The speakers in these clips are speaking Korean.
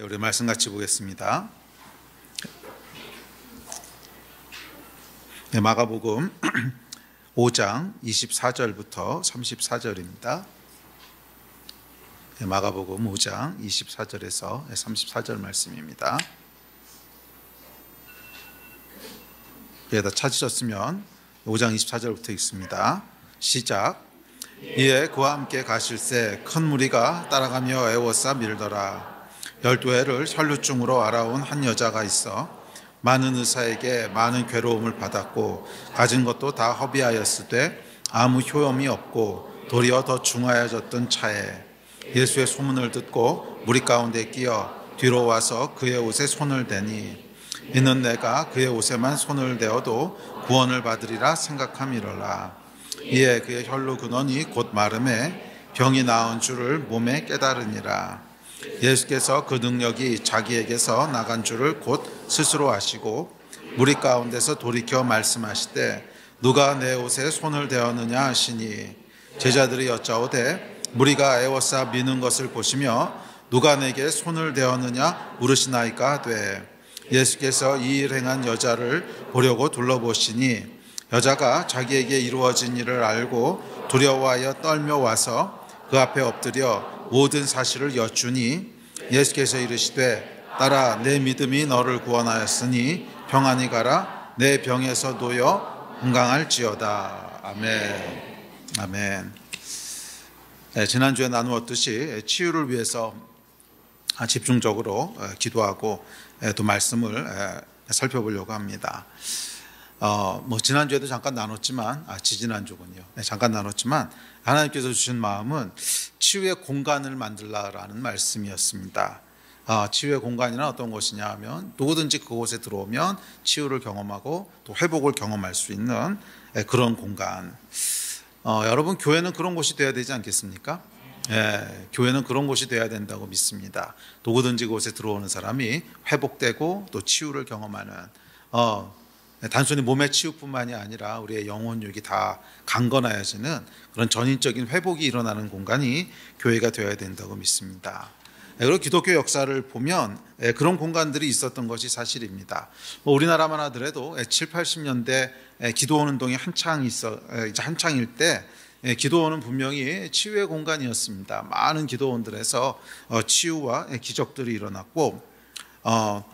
우리 말씀 같이 보겠습니다. 마가복음 5장 24절부터 34절입니다. 마가복음 5장 24절에서 34절 말씀입니다. 여기다 찾으셨으면 5장 24절부터 읽습니다. 시작. 이에 그와 함께 가실새 큰 무리가 따라가며 애워싸 밀더라. 12해를 혈루증으로 알아온 한 여자가 있어 많은 의사에게 많은 괴로움을 받았고 가진 것도 다 허비하였으되 아무 효험이 없고 도리어 더 중하여졌던 차에 예수의 소문을 듣고 무리 가운데 끼어 뒤로 와서 그의 옷에 손을 대니 이는 내가 그의 옷에만 손을 대어도 구원을 받으리라 생각함이로라. 이에 그의 혈루 근원이 곧 마름에 병이 나은 줄을 몸에 깨달으니라. 예수께서 그 능력이 자기에게서 나간 줄을 곧 스스로 아시고 무리 가운데서 돌이켜 말씀하시되 누가 내 옷에 손을 대었느냐 하시니 제자들이 여짜오되 무리가 애워싸 미는 것을 보시며 누가 내게 손을 대었느냐 물으시나이까 하되 예수께서 이 일 행한 여자를 보려고 둘러보시니 여자가 자기에게 이루어진 일을 알고 두려워하여 떨며 와서 그 앞에 엎드려 모든 사실을 여쭈니 예수께서 이르시되 딸아 내 믿음이 너를 구원하였으니 평안히 가라 내 병에서 놓여 건강할지어다. 아멘. 아멘. 지난주에 나누었듯이 치유를 위해서 집중적으로 기도하고 또 말씀을 살펴보려고 합니다. 지난주에도 잠깐 나눴지만, 지지난주군요. 잠깐 나눴지만, 하나님께서 주신 마음은 치유의 공간을 만들라라는 말씀이었습니다. 치유의 공간이란 어떤 것이냐 하면, 누구든지 그곳에 들어오면 치유를 경험하고 또 회복을 경험할 수 있는 그런 공간. 여러분, 교회는 그런 곳이 되어야 되지 않겠습니까? 교회는 그런 곳이 되어야 된다고 믿습니다. 누구든지 그곳에 들어오는 사람이 회복되고 또 치유를 경험하는, 단순히 몸의 치유뿐만이 아니라 우리의 영혼육이 다 강건해지는 그런 전인적인 회복이 일어나는 공간이 교회가 되어야 된다고 믿습니다. 그리고 기독교 역사를 보면 그런 공간들이 있었던 것이 사실입니다. 우리나라만 하더라도 7, 80년대 기도원 운동이 한창일 때 기도원은 분명히 치유의 공간이었습니다. 많은 기도원들에서 치유와 기적들이 일어났고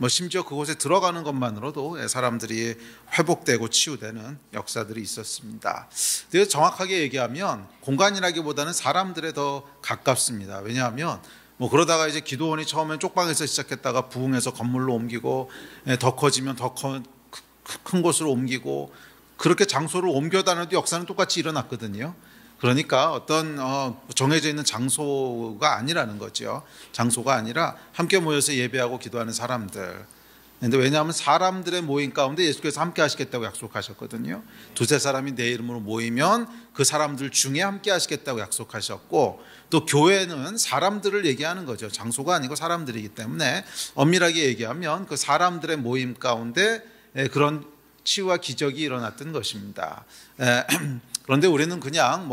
심지어 그곳에 들어가는 것만으로도 사람들이 회복되고 치유되는 역사들이 있었습니다. 그래서 정확하게 얘기하면 공간이라기보다는 사람들에 더 가깝습니다. 왜냐하면 그러다가 이제 기도원이 처음엔 쪽방에서 시작했다가 부흥해서 건물로 옮기고 더 커지면 더 큰 곳으로 옮기고 그렇게 장소를 옮겨 다녀도 역사는 똑같이 일어났거든요. 그러니까 어떤 정해져 있는 장소가 아니라는 거죠. 장소가 아니라 함께 모여서 예배하고 기도하는 사람들. 그런데 왜냐하면 사람들의 모임 가운데 예수께서 함께 하시겠다고 약속하셨거든요. 두세 사람이 내 이름으로 모이면 그 사람들 중에 함께 하시겠다고 약속하셨고 또 교회는 사람들을 얘기하는 거죠. 장소가 아니고 사람들이기 때문에 엄밀하게 얘기하면 그 사람들의 모임 가운데 그런 치유와 기적이 일어났던 것입니다. 그런데 우리는 그냥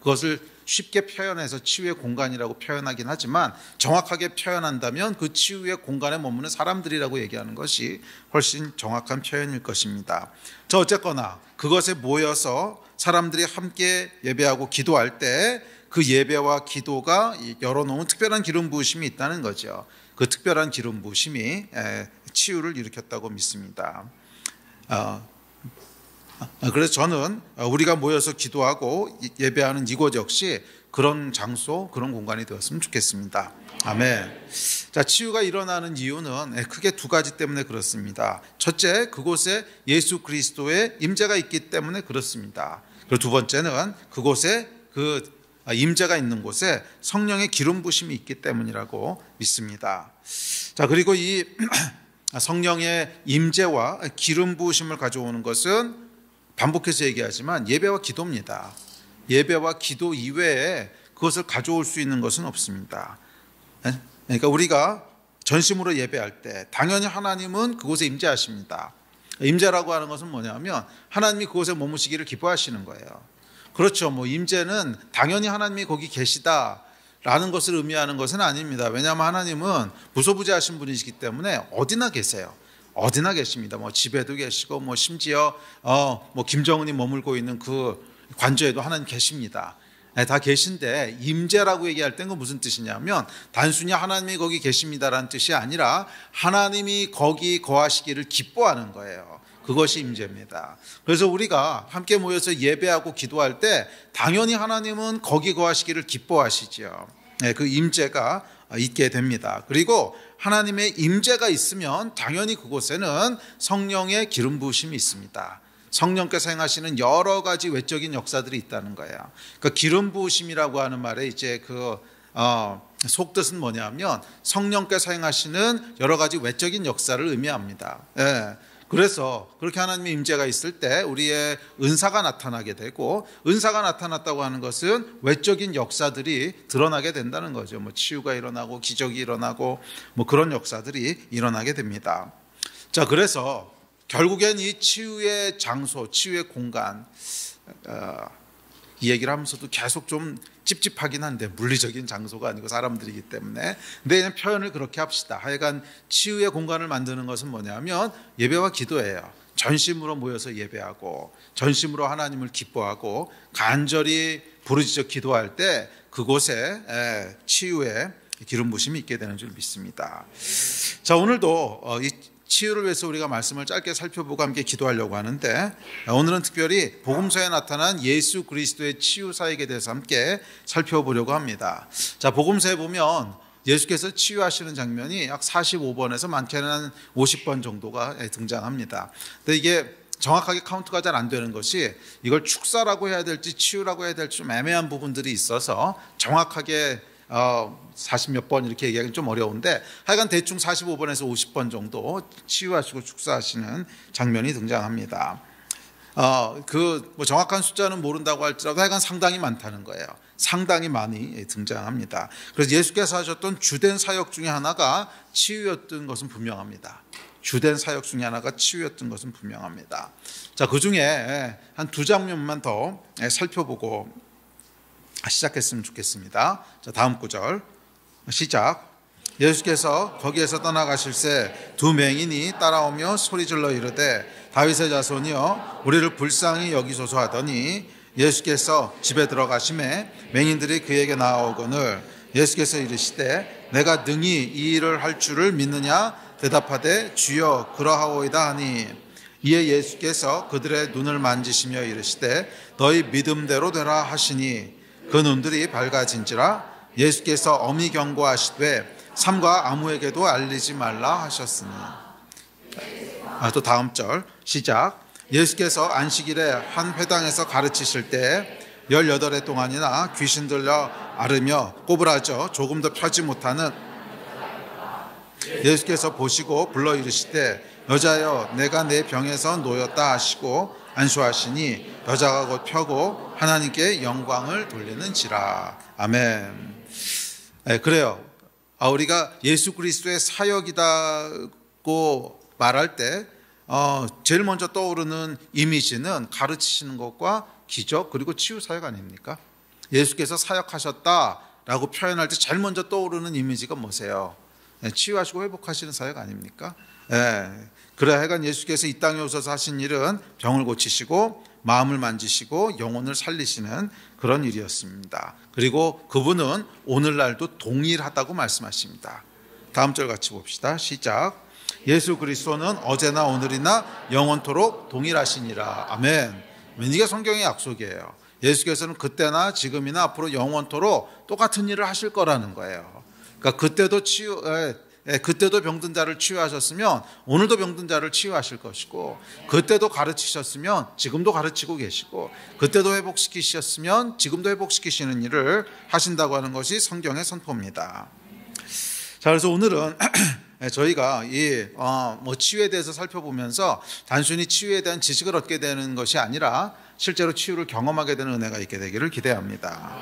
그것을 쉽게 표현해서 치유의 공간이라고 표현하긴 하지만 정확하게 표현한다면 그 치유의 공간에 머무는 사람들이라고 얘기하는 것이 훨씬 정확한 표현일 것입니다. 어쨌거나 그것에 모여서 사람들이 함께 예배하고 기도할 때 그 예배와 기도가 열어놓은 특별한 기름 부으심이 있다는 거죠. 그 특별한 기름 부으심이 치유를 일으켰다고 믿습니다. 그래서 저는 우리가 모여서 기도하고 예배하는 이곳 역시 그런 장소, 그런 공간이 되었으면 좋겠습니다. 아멘. 치유가 일어나는 이유는 크게 두 가지 때문에 그렇습니다. 첫째, 그곳에 예수 그리스도의 임재가 있기 때문에 그렇습니다. 그리고 두 번째는 그곳에 그 임재가 있는 곳에 성령의 기름 부심이 있기 때문이라고 믿습니다. 그리고 이 성령의 임재와 기름 부으심을 가져오는 것은 반복해서 얘기하지만 예배와 기도입니다. 예배와 기도 이외에 그것을 가져올 수 있는 것은 없습니다. 그러니까 우리가 전심으로 예배할 때 당연히 하나님은 그곳에 임재하십니다. 임재라고 하는 것은 뭐냐면 하나님이 그곳에 머무시기를 기뻐하시는 거예요. 그렇죠. 임재는 당연히 하나님이 거기 계시다. 라는 것을 의미하는 것은 아닙니다. 왜냐하면 하나님은 무소부재하신 분이시기 때문에 어디나 계세요. 어디나 계십니다. 뭐 집에도 계시고 뭐 심지어 뭐 김정은이 머물고 있는 그 관저에도 하나님 계십니다. 다 계신데 임재라고 얘기할 땐 그 무슨 뜻이냐면 단순히 하나님이 거기 계십니다라는 뜻이 아니라 하나님이 거기 거하시기를 기뻐하는 거예요. 그것이 임재입니다. 그래서 우리가 함께 모여서 예배하고 기도할 때 당연히 하나님은 거기 거하시기를 기뻐하시죠. 그 임재가 있게 됩니다. 그리고 하나님의 임재가 있으면 당연히 그곳에는 성령의 기름 부으심이 있습니다. 성령께서 행하시는 여러 가지 외적인 역사들이 있다는 거예요. 그러니까 기름 부으심이라고 하는 말에 이제 속뜻은 뭐냐면 성령께서 행하시는 여러 가지 외적인 역사를 의미합니다. 그래서 그렇게 하나님의 임재가 있을 때 우리의 은사가 나타나게 되고, 은사가 나타났다고 하는 것은 외적인 역사들이 드러나게 된다는 거죠. 뭐 치유가 일어나고 기적이 일어나고 뭐 그런 역사들이 일어나게 됩니다. 자, 그래서 결국엔 이 치유의 장소, 치유의 공간, 이 얘기를 하면서도 계속 좀 찝찝하긴 한데 물리적인 장소가 아니고 사람들이기 때문에, 근데 그냥 표현을 그렇게 합시다. 하여간 치유의 공간을 만드는 것은 뭐냐면 예배와 기도예요. 전심으로 모여서 예배하고 전심으로 하나님을 기뻐하고 간절히 부르짖어 기도할 때 그곳에 치유의 기름 부심이 있게 되는 줄 믿습니다. 자, 오늘도 이 치유를 위해서 우리가 말씀을 짧게 살펴보고 함께 기도하려고 하는데, 오늘은 특별히 복음서에 나타난 예수 그리스도의 치유 사역에 대해서 함께 살펴보려고 합니다. 자, 복음서에 보면 예수께서 치유하시는 장면이 약 45번에서 많게는 한 50번 정도가 등장합니다. 근데 이게 정확하게 카운트가 잘 안 되는 것이 이걸 축사라고 해야 될지 치유라고 해야 될지 좀 애매한 부분들이 있어서 정확하게 40몇 번 이렇게 얘기하기는 좀 어려운데, 하여간 대충 45번에서 50번 정도 치유하시고 축사하시는 장면이 등장합니다. 뭐 정확한 숫자는 모른다고 할지라도 하여간 상당히 많다는 거예요. 상당히 많이 등장합니다. 그래서 예수께서 하셨던 주된 사역 중에 하나가 치유였던 것은 분명합니다. 주된 사역 중에 하나가 치유였던 것은 분명합니다. 자, 그 중에 한 두 장면만 더 살펴보고 시작했으면 좋겠습니다. 자, 다음 구절 시작. 예수께서 거기에서 떠나가실새 두 맹인이 따라오며 소리질러 이르되 다윗의 자손이여 우리를 불쌍히 여기소서 하더니 예수께서 집에 들어가심에 맹인들이 그에게 나아오거늘 예수께서 이르시되 내가 능히 이 일을 할 줄을 믿느냐 대답하되 주여 그러하오이다 하니, 이에 예수께서 그들의 눈을 만지시며 이르시되 너희 믿음대로 되라 하시니 그 눈들이 밝아진지라. 예수께서 엄히 경고하시되 삼가 아무에게도 알리지 말라 하셨으니. 또 다음 절 시작. 예수께서 안식일에 한 회당에서 가르치실 때 18해 동안이나 귀신 들려 앓으며 꼬부라져 조금 더 펴지 못하는 예수께서 보시고 불러 이르시되 여자여 내가 내 병에서 놓였다 하시고 안수하시니 여자가 곧 펴고 하나님께 영광을 돌리는지라. 아멘. 그래요. 우리가 예수 그리스도의 사역이다고 말할 때 제일 먼저 떠오르는 이미지는 가르치시는 것과 기적 그리고 치유 사역 아닙니까? 예수께서 사역하셨다라고 표현할 때 제일 먼저 떠오르는 이미지가 뭐세요? 치유하시고 회복하시는 사역 아닙니까? 그래, 하여간 예수께서 이 땅에 오셔서 하신 일은 병을 고치시고 마음을 만지시고 영혼을 살리시는 그런 일이었습니다. 그리고 그분은 오늘날도 동일하다고 말씀하십니다. 다음 절 같이 봅시다. 시작. 예수 그리스도는 어제나 오늘이나 영원토록 동일하시니라. 아멘. 이게 성경의 약속이에요. 예수께서는 그때나 지금이나 앞으로 영원토록 똑같은 일을 하실 거라는 거예요. 그러니까 그때도 병든 자를 치유하셨으면 오늘도 병든 자를 치유하실 것이고, 그때도 가르치셨으면 지금도 가르치고 계시고, 그때도 회복시키셨으면 지금도 회복시키시는 일을 하신다고 하는 것이 성경의 선포입니다. 자, 그래서 오늘은 저희가 이 치유에 대해서 살펴보면서 단순히 치유에 대한 지식을 얻게 되는 것이 아니라 실제로 치유를 경험하게 되는 은혜가 있게 되기를 기대합니다.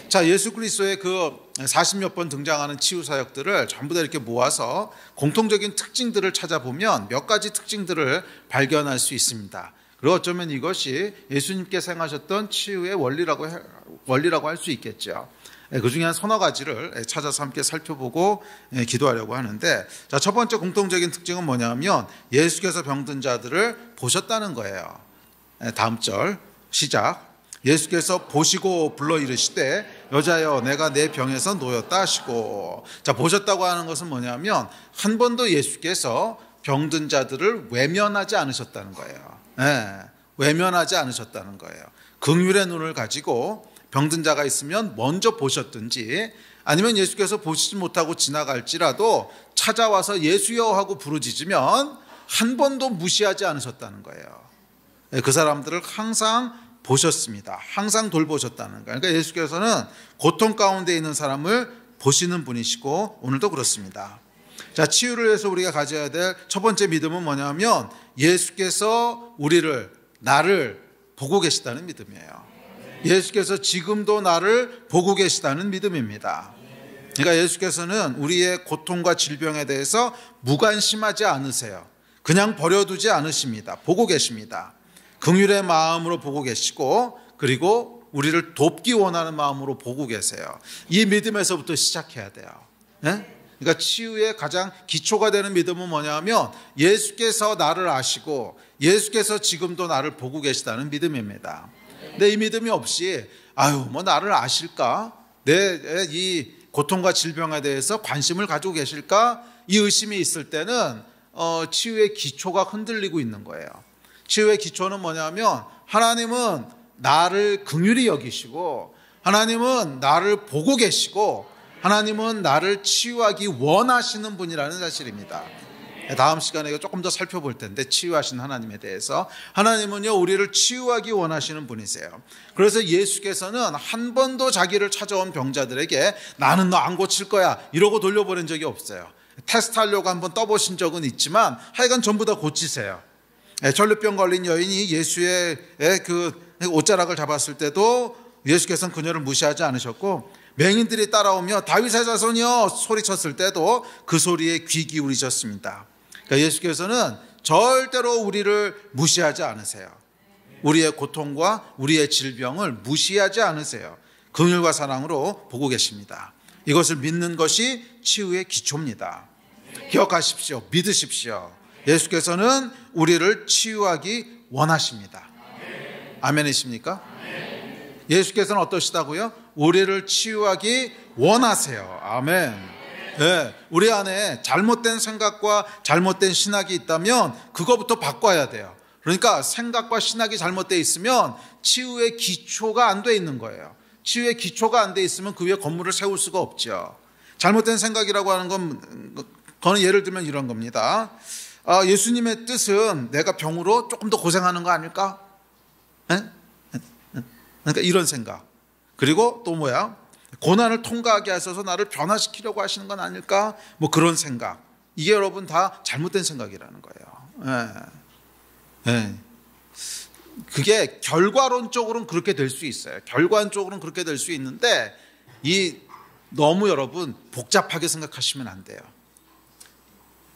자, 예수 그리스도의 그 40몇 번 등장하는 치유 사역들을 전부 다 이렇게 모아서 공통적인 특징들을 찾아보면 몇 가지 특징들을 발견할 수 있습니다. 그리고 어쩌면 이것이 예수님께서 행하셨던 치유의 원리라고 할 수 있겠죠. 그 중에 한 서너 가지를 찾아서 함께 살펴보고 기도하려고 하는데, 자, 첫 번째 공통적인 특징은 뭐냐면 예수께서 병든 자들을 보셨다는 거예요. 다음 절 시작. 예수께서 보시고 불러 이르시되 여자여 내가 내 병에서 놓였다 하시고. 자, 보셨다고 하는 것은 뭐냐면 한 번도 예수께서 병든 자들을 외면하지 않으셨다는 거예요. 외면하지 않으셨다는 거예요. 긍휼의 눈을 가지고 병든 자가 있으면 먼저 보셨든지, 아니면 예수께서 보시지 못하고 지나갈지라도 찾아와서 예수여 하고 부르짖으면 한 번도 무시하지 않으셨다는 거예요. 그 사람들을 항상 보셨습니다. 항상 돌보셨다는 거예요. 그러니까 예수께서는 고통 가운데 있는 사람을 보시는 분이시고 오늘도 그렇습니다. 자, 치유를 위해서 우리가 가져야 될 첫 번째 믿음은 뭐냐면 예수께서 나를 보고 계시다는 믿음이에요. 예수께서 지금도 나를 보고 계시다는 믿음입니다. 그러니까 예수께서는 우리의 고통과 질병에 대해서 무관심하지 않으세요. 그냥 버려두지 않으십니다. 보고 계십니다. 긍휼의 마음으로 보고 계시고, 그리고 우리를 돕기 원하는 마음으로 보고 계세요. 이 믿음에서부터 시작해야 돼요. 그러니까 치유의 가장 기초가 되는 믿음은 뭐냐면 예수께서 나를 아시고 예수께서 지금도 나를 보고 계시다는 믿음입니다. 근데 이 믿음이 없이 뭐 나를 아실까? 내 이 고통과 질병에 대해서 관심을 가지고 계실까? 이 의심이 있을 때는 치유의 기초가 흔들리고 있는 거예요. 치유의 기초는 뭐냐면 하나님은 나를 긍휼히 여기시고, 하나님은 나를 보고 계시고, 하나님은 나를 치유하기 원하시는 분이라는 사실입니다. 다음 시간에 조금 더 살펴볼 텐데, 치유하신 하나님에 대해서. 하나님은요, 우리를 치유하기 원하시는 분이세요. 그래서 예수께서는 한 번도 자기를 찾아온 병자들에게 나는 너 안 고칠 거야 이러고 돌려보낸 적이 없어요. 테스트하려고 한번 떠보신 적은 있지만 하여간 전부 다 고치세요. 전류병 걸린 여인이 예수의 그 옷자락을 잡았을 때도 예수께서는 그녀를 무시하지 않으셨고, 맹인들이 따라오며 다윗의 자손이여 소리쳤을 때도 그 소리에 귀 기울이셨습니다. 그러니까 예수께서는 절대로 우리를 무시하지 않으세요. 우리의 고통과 우리의 질병을 무시하지 않으세요. 긍휼과 사랑으로 보고 계십니다. 이것을 믿는 것이 치유의 기초입니다. 기억하십시오. 믿으십시오. 예수께서는 우리를 치유하기 원하십니다. 아멘이십니까? 예수께서는 어떠시다고요? 우리를 치유하기 원하세요. 아멘. 네, 우리 안에 잘못된 생각과 잘못된 신학이 있다면 그거부터 바꿔야 돼요. 그러니까 생각과 신학이 잘못되어 있으면 치유의 기초가 안 돼 있는 거예요. 치유의 기초가 안 돼 있으면 그 위에 건물을 세울 수가 없죠. 잘못된 생각이라고 하는 건 예를 들면 이런 겁니다. 예수님의 뜻은 내가 병으로 조금 더 고생하는 거 아닐까? 그러니까 이런 생각. 그리고 또 고난을 통과하게 하셔서 나를 변화시키려고 하시는 건 아닐까? 그런 생각. 이게 여러분 다 잘못된 생각이라는 거예요. 그게 결과론적으로는 그렇게 될 수 있어요. 결과론적으로는 그렇게 될 수 있는데 너무 여러분 복잡하게 생각하시면 안 돼요.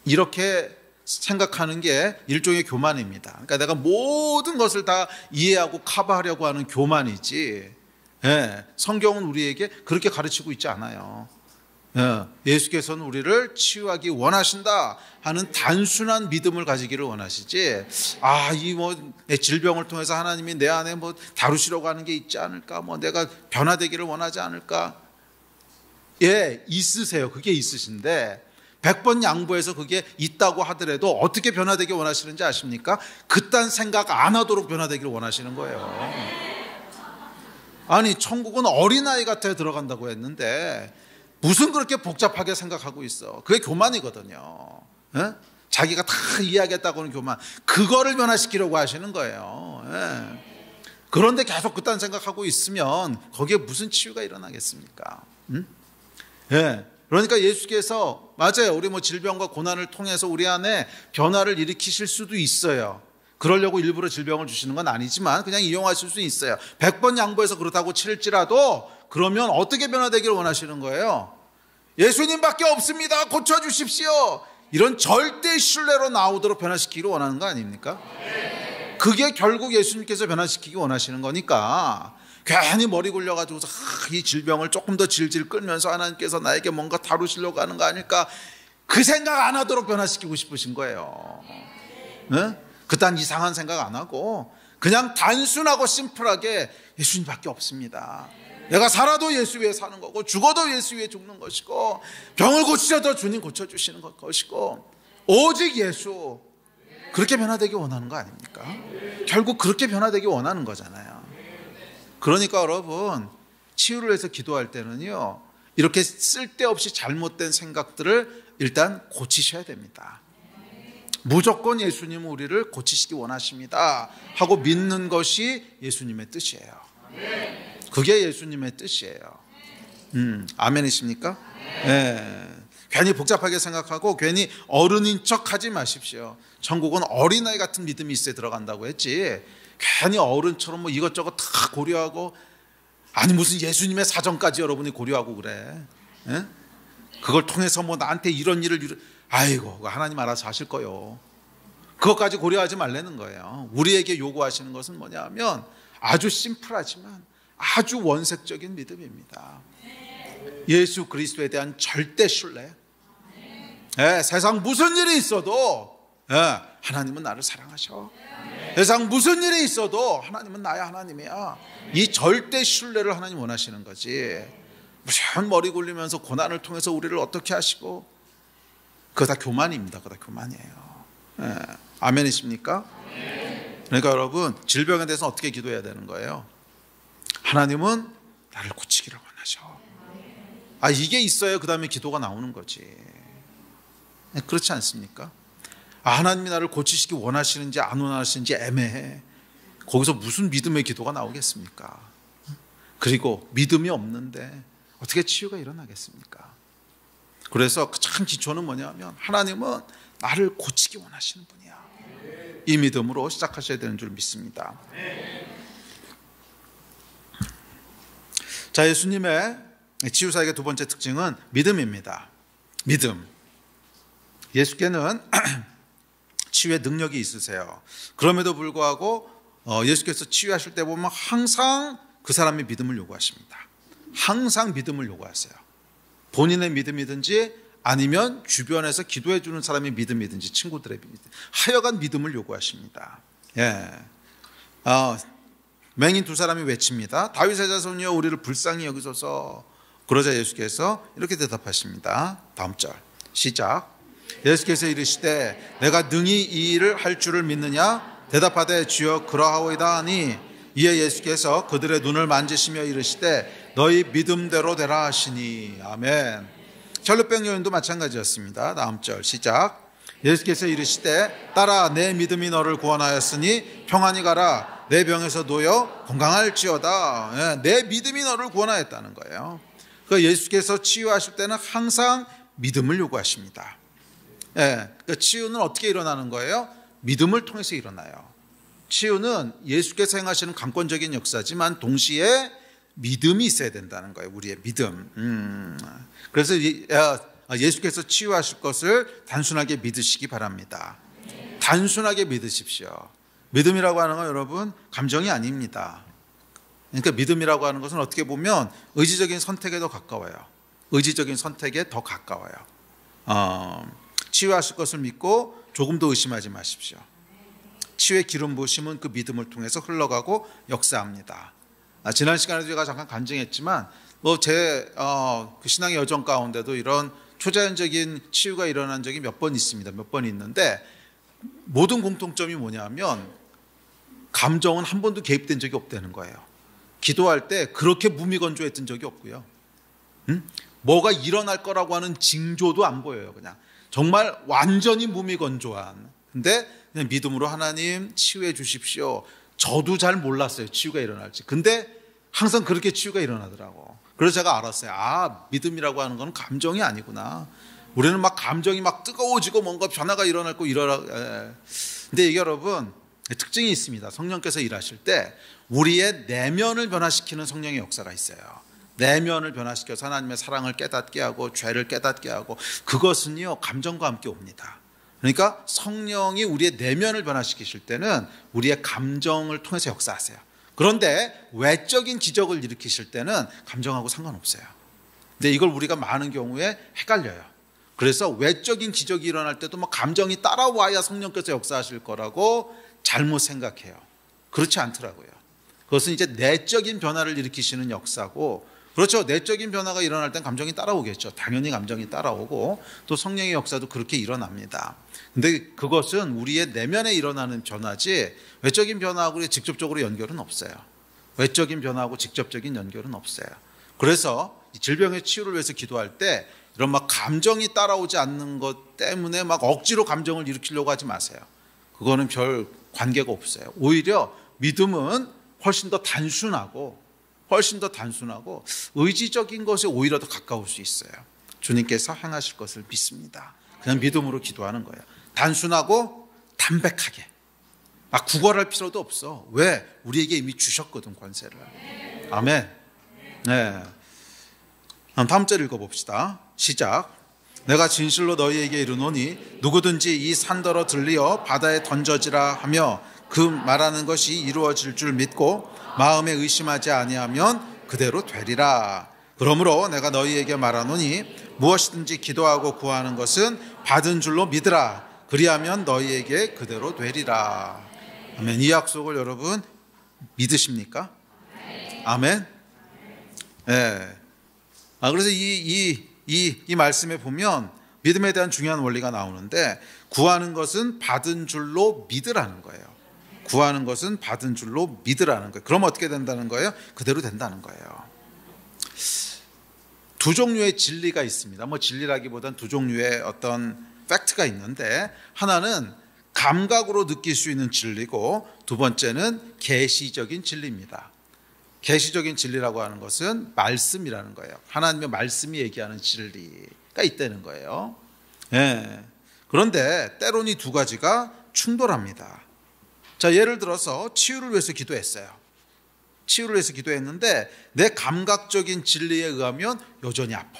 이렇게 생각하는 게 일종의 교만입니다. 그러니까 내가 모든 것을 다 이해하고 커버하려고 하는 교만이지, 성경은 우리에게 그렇게 가르치고 있지 않아요. 예수께서는 우리를 치유하기 원하신다 하는 단순한 믿음을 가지기를 원하시지, 내 질병을 통해서 하나님이 내 안에 다루시려고 하는 게 있지 않을까, 내가 변화되기를 원하지 않을까. 있으세요. 그게 있으신데 100번 양보해서 그게 있다고 하더라도 어떻게 변화되기 원하시는지 아십니까? 그딴 생각 안 하도록 변화되기를 원하시는 거예요. 아니, 천국은 어린아이 같아 들어간다고 했는데 무슨 그렇게 복잡하게 생각하고 있어. 그게 교만이거든요. 자기가 다 이해하겠다고 하는 교만. 그거를 변화시키려고 하시는 거예요. 그런데 계속 그딴 생각하고 있으면 거기에 무슨 치유가 일어나겠습니까? 그러니까 예수께서 맞아요. 우리 질병과 고난을 통해서 우리 안에 변화를 일으키실 수도 있어요. 그러려고 일부러 질병을 주시는 건 아니지만 그냥 이용하실 수 있어요. 100번 양보해서 그렇다고 칠지라도 그러면 어떻게 변화되기를 원하시는 거예요? 예수님밖에 없습니다. 고쳐주십시오. 이런 절대 신뢰로 나오도록 변화시키기를 원하는 거 아닙니까? 그게 결국 예수님께서 변화시키기 원하시는 거니까 괜히 머리 굴려가지고 이 질병을 조금 더 질질 끌면서 하나님께서 나에게 뭔가 다루시려고 하는 거 아닐까, 그 생각 안 하도록 변화시키고 싶으신 거예요. 네? 그딴 이상한 생각 안 하고 그냥 단순하고 심플하게 예수님밖에 없습니다. 내가 살아도 예수 위에 사는 거고 죽어도 예수 위에 죽는 것이고 병을 고치셔도 주님 고쳐주시는 것이고 오직 예수, 그렇게 변화되기 원하는 거 아닙니까? 결국 그렇게 변화되기 원하는 거잖아요. 그러니까 여러분, 치유를 위해서 기도할 때는요, 이렇게 쓸데없이 잘못된 생각들을 일단 고치셔야 됩니다. 무조건 예수님은 우리를 고치시기 원하십니다 하고 믿는 것이 예수님의 뜻이에요. 그게 예수님의 뜻이에요. 아멘이십니까? 네. 괜히 복잡하게 생각하고 괜히 어른인 척 하지 마십시오. 천국은 어린아이 같은 믿음이 있어야 들어간다고 했지, 괜히 어른처럼 뭐 이것저것 다 고려하고, 아니 무슨 예수님의 사정까지 여러분이 고려하고 그래. 예? 그걸 통해서 뭐 나한테 이런 일을 아이고 하나님 알아서 하실 거요. 그것까지 고려하지 말라는 거예요. 우리에게 요구하시는 것은 뭐냐 하면 아주 심플하지만 아주 원색적인 믿음입니다. 예수 그리스도에 대한 절대 신뢰. 예, 세상 무슨 일이 있어도 하나님은 나를 사랑하셔. 세상 무슨 일이 있어도 하나님은 나의 하나님이야. 이 절대 신뢰를 하나님 원하시는 거지. 무슨 머리 굴리면서 고난을 통해서 우리를 어떻게 하시고, 그거 다 교만입니다. 그거 다 교만이에요. 아멘이십니까? 그러니까 여러분, 질병에 대해서 어떻게 기도해야 되는 거예요? 하나님은 나를 고치기를 원하셔. 이게 있어야 그 다음에 기도가 나오는 거지. 그렇지 않습니까? 하나님이 나를 고치시기 원하시는지 안 원하시는지 애매해. 거기서 무슨 믿음의 기도가 나오겠습니까? 그리고 믿음이 없는데 어떻게 치유가 일어나겠습니까? 그래서 참 기초는 뭐냐면 하나님은 나를 고치기 원하시는 분이야. 이 믿음으로 시작하셔야 되는 줄 믿습니다. 자, 예수님의 치유사역의 두 번째 특징은 믿음입니다. 믿음. 예수께는 치유의 능력이 있으세요. 그럼에도 불구하고 예수께서 치유하실 때 보면 항상 그 사람의 믿음을 요구하십니다. 항상 믿음을 요구하세요. 본인의 믿음이든지 아니면 주변에서 기도해 주는 사람의 믿음이든지 친구들의 믿음, 하여간 믿음을 요구하십니다. 예. 맹인 두 사람이 외칩니다. 다윗의 자손이여 우리를 불쌍히 여기소서. 그러자 예수께서 이렇게 대답하십니다. 다음 절 시작. 예수께서 이르시되 내가 능히 이 일을 할 줄을 믿느냐? 대답하되 주여 그러하오이다 하니, 이에 예수께서 그들의 눈을 만지시며 이르시되 너희 믿음대로 되라 하시니. 아멘. 혈루병 여인도 마찬가지였습니다. 다음 절 시작. 예수께서 이르시되 딸아 내 믿음이 너를 구원하였으니 평안히 가라. 내 병에서 놓여 건강할지어다. 내 믿음이 너를 구원하였다는 거예요. 그러니까 예수께서 치유하실 때는 항상 믿음을 요구하십니다. 그러니까 치유는 어떻게 일어나는 거예요? 믿음을 통해서 일어나요. 치유는 예수께서 행하시는 강권적인 역사지만 동시에 믿음이 있어야 된다는 거예요. 우리의 믿음. 그래서 예수께서 치유하실 것을 단순하게 믿으시기 바랍니다. 단순하게 믿으십시오. 믿음이라고 하는 건 여러분 감정이 아닙니다. 그러니까 믿음이라고 하는 것은 어떻게 보면 의지적인 선택에 더 가까워요. 의지적인 선택에 더 가까워요. 치유하실 것을 믿고 조금 더 의심하지 마십시오. 치유의 기름 부으심은 그 믿음을 통해서 흘러가고 역사합니다. 지난 시간에도 제가 잠깐 간증했지만 제 신앙의 여정 가운데도 이런 초자연적인 치유가 일어난 적이 몇 번 있습니다. 몇 번 있는데 모든 공통점이 뭐냐면 감정은 한 번도 개입된 적이 없다는 거예요. 기도할 때 그렇게 무미건조했던 적이 없고요. 뭐가 일어날 거라고 하는 징조도 안 보여요. 그냥 정말 완전히 무미건조한. 근데 그냥 믿음으로 하나님 치유해 주십시오. 저도 잘 몰랐어요. 치유가 일어날지. 근데 항상 그렇게 치유가 일어나더라고. 그래서 제가 알았어요. 믿음이라고 하는 건 감정이 아니구나. 우리는 막 감정이 막 뜨거워지고 뭔가 변화가 일어날 거 일어나. 근데 이게 여러분 특징이 있습니다. 성령께서 일하실 때 우리의 내면을 변화시키는 성령의 역사가 있어요. 내면을 변화시켜서 하나님의 사랑을 깨닫게 하고 죄를 깨닫게 하고, 그것은요 감정과 함께 옵니다. 그러니까 성령이 우리의 내면을 변화시키실 때는 우리의 감정을 통해서 역사하세요. 그런데 외적인 기적을 일으키실 때는 감정하고 상관없어요. 근데 이걸 우리가 많은 경우에 헷갈려요. 그래서 외적인 기적이 일어날 때도 뭐 감정이 따라와야 성령께서 역사하실 거라고 잘못 생각해요. 그렇지 않더라고요. 그것은 이제 내적인 변화를 일으키시는 역사고, 그렇죠. 내적인 변화가 일어날 땐 감정이 따라오겠죠. 당연히 감정이 따라오고 또 성령의 역사도 그렇게 일어납니다. 근데 그것은 우리의 내면에 일어나는 변화지 외적인 변화하고 직접적으로 연결은 없어요. 외적인 변화하고 직접적인 연결은 없어요. 그래서 질병의 치유를 위해서 기도할 때 이런 막 감정이 따라오지 않는 것 때문에 막 억지로 감정을 일으키려고 하지 마세요. 그거는 별 관계가 없어요. 오히려 믿음은 훨씬 더 단순하고 의지적인 것에 오히려 더 가까울 수 있어요. 주님께서 행하실 것을 믿습니다. 그냥 믿음으로 기도하는 거예요. 단순하고 담백하게. 막 구걸할 필요도 없어. 왜? 우리에게 이미 주셨거든, 권세를. 아멘. 네. 다음 절 읽어봅시다. 시작. 내가 진실로 너희에게 이르노니 누구든지 이 산더러 들리어 바다에 던져지라 하며 그 말하는 것이 이루어질 줄 믿고 마음에 의심하지 아니하면 그대로 되리라. 그러므로 내가 너희에게 말하노니 무엇이든지 기도하고 구하는 것은 받은 줄로 믿으라. 그리하면 너희에게 그대로 되리라. 아멘. 이 약속을 여러분 믿으십니까? 아멘. 네. 그래서 이 말씀에 보면 믿음에 대한 중요한 원리가 나오는데, 구하는 것은 받은 줄로 믿으라는 거예요. 구하는 것은 받은 줄로 믿으라는 거예요. 그럼 어떻게 된다는 거예요? 그대로 된다는 거예요. 두 종류의 진리가 있습니다. 뭐 진리라기보다는 두 종류의 어떤 팩트가 있는데, 하나는 감각으로 느낄 수 있는 진리고 두 번째는 계시적인 진리입니다. 계시적인 진리라고 하는 것은 말씀이라는 거예요. 하나님의 말씀이 얘기하는 진리가 있다는 거예요. 네. 그런데 때로는 이 두 가지가 충돌합니다. 자, 예를 들어서 치유를 위해서 기도했어요. 치유를 위해서 기도했는데 내 감각적인 진리에 의하면 여전히 아파.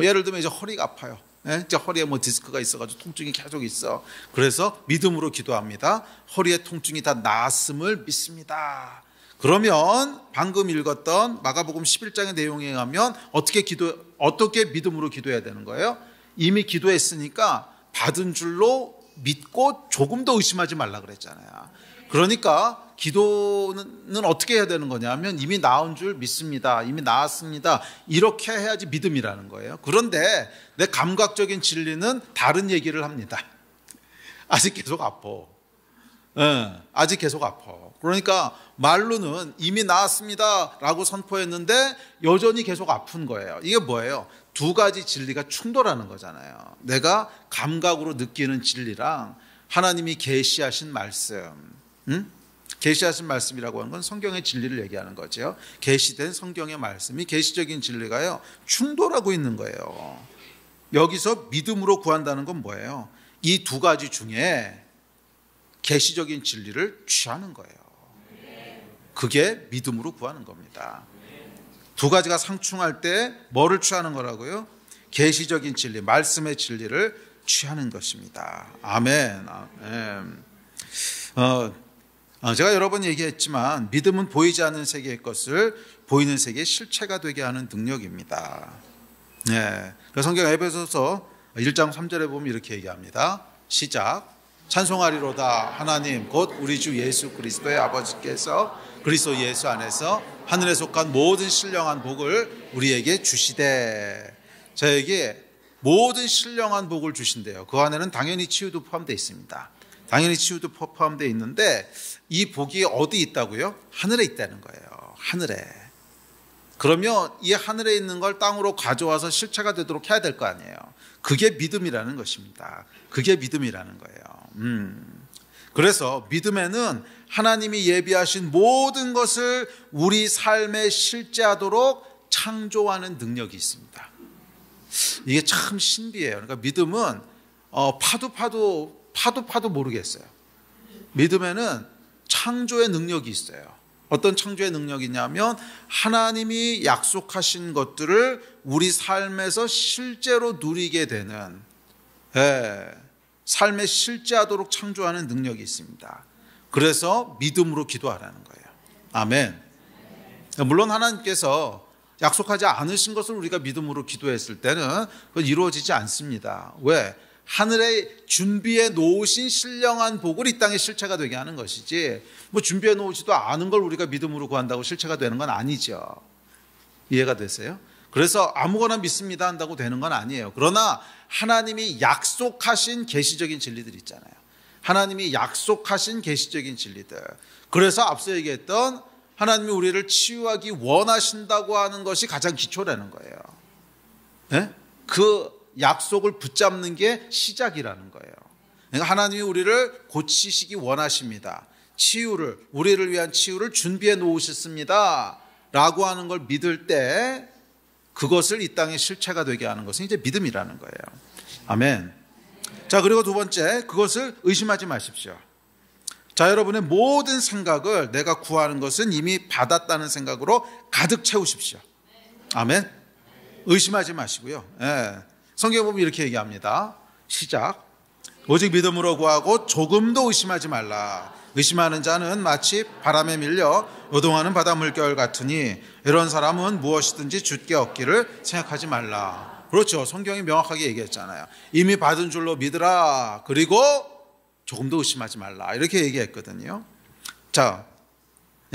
예를 들면 이제 허리가 아파요. 이제 허리에 뭐 디스크가 있어가지고 통증이 계속 있어. 그래서 믿음으로 기도합니다. 허리의 통증이 다 나았음을 믿습니다. 그러면 방금 읽었던 마가복음 11장의 내용에 의하면 어떻게 믿음으로 기도해야 되는 거예요? 이미 기도했으니까 받은 줄로 믿고 조금 더 의심하지 말라 그랬잖아요. 그러니까 기도는 어떻게 해야 되는 거냐면 이미 나은 줄 믿습니다. 이미 나았습니다. 이렇게 해야지 믿음이라는 거예요. 그런데 내 감각적인 진리는 다른 얘기를 합니다. 아직 계속 아파. 아직 계속 아파. 그러니까 말로는 이미 나았습니다 라고 선포했는데 여전히 계속 아픈 거예요. 이게 뭐예요? 두 가지 진리가 충돌하는 거잖아요. 내가 감각으로 느끼는 진리랑 하나님이 계시하신 말씀, 계시하신 말씀이라고 하는 건 성경의 진리를 얘기하는 거죠. 계시된 성경의 말씀이 계시적인 진리가요 충돌하고 있는 거예요. 여기서 믿음으로 구한다는 건 뭐예요? 이 두 가지 중에 계시적인 진리를 취하는 거예요. 그게 믿음으로 구하는 겁니다. 두 가지가 상충할 때 뭐를 취하는 거라고요? 계시적인 진리, 말씀의 진리를 취하는 것입니다. 아멘. 제가 여러 번 얘기했지만 믿음은 보이지 않는 세계의 것을 보이는 세계의 실체가 되게 하는 능력입니다. 성경 에베소서 1장 3절에 보면 이렇게 얘기합니다. 시작. 찬송하리로다 하나님 곧 우리 주 예수 그리스도의 아버지께서 그리스도 예수 안에서 하늘에 속한 모든 신령한 복을 우리에게 주시되. 저에게 모든 신령한 복을 주신대요. 그 안에는 당연히 치유도 포함되어 있습니다. 당연히 치유도 포함되어 있는데 이 복이 어디 있다고요? 하늘에 있다는 거예요. 하늘에. 그러면 이 하늘에 있는 걸 땅으로 가져와서 실체가 되도록 해야 될 거 아니에요. 그게 믿음이라는 것입니다. 그게 믿음이라는 거예요. 그래서 믿음에는 하나님이 예비하신 모든 것을 우리 삶에 실제하도록 창조하는 능력이 있습니다. 이게 참 신비해요. 그러니까 믿음은 파도 모르겠어요. 믿음에는 창조의 능력이 있어요. 어떤 창조의 능력이 있냐면 하나님이 약속하신 것들을 우리 삶에서 실제로 누리게 되는, 삶에 실제하도록 창조하는 능력이 있습니다. 그래서 믿음으로 기도하라는 거예요. 아멘. 물론 하나님께서 약속하지 않으신 것을 우리가 믿음으로 기도했을 때는 그건 이루어지지 않습니다. 왜? 하늘에 준비해 놓으신 신령한 복을 이 땅에 실체가 되게 하는 것이지, 뭐 준비해 놓으지도 않은 걸 우리가 믿음으로 구한다고 실체가 되는 건 아니죠. 이해가 되세요? 그래서 아무거나 믿습니다 한다고 되는 건 아니에요. 그러나 하나님이 약속하신 계시적인 진리들 있잖아요. 하나님이 약속하신 계시적인 진리들. 그래서 앞서 얘기했던 하나님이 우리를 치유하기 원하신다고 하는 것이 가장 기초라는 거예요. 네? 그 약속을 붙잡는 게 시작이라는 거예요. 그러니까 하나님이 우리를 고치시기 원하십니다. 치유를, 우리를 위한 치유를 준비해 놓으셨습니다 라고 하는 걸 믿을 때 그것을 이 땅에 실체가 되게 하는 것은 이제 믿음이라는 거예요. 아멘. 자, 그리고 두 번째, 그것을 의심하지 마십시오. 자, 여러분의 모든 생각을 내가 구하는 것은 이미 받았다는 생각으로 가득 채우십시오. 아멘. 의심하지 마시고요. 예. 성경에 보면 이렇게 얘기합니다. 시작. 오직 믿음으로 구하고 조금도 의심하지 말라. 의심하는 자는 마치 바람에 밀려 요동하는 바다 물결 같으니 이런 사람은 무엇이든지 주께 얻기를 생각하지 말라. 그렇죠. 성경이 명확하게 얘기했잖아요. 이미 받은 줄로 믿으라. 그리고 조금도 의심하지 말라. 이렇게 얘기했거든요. 자,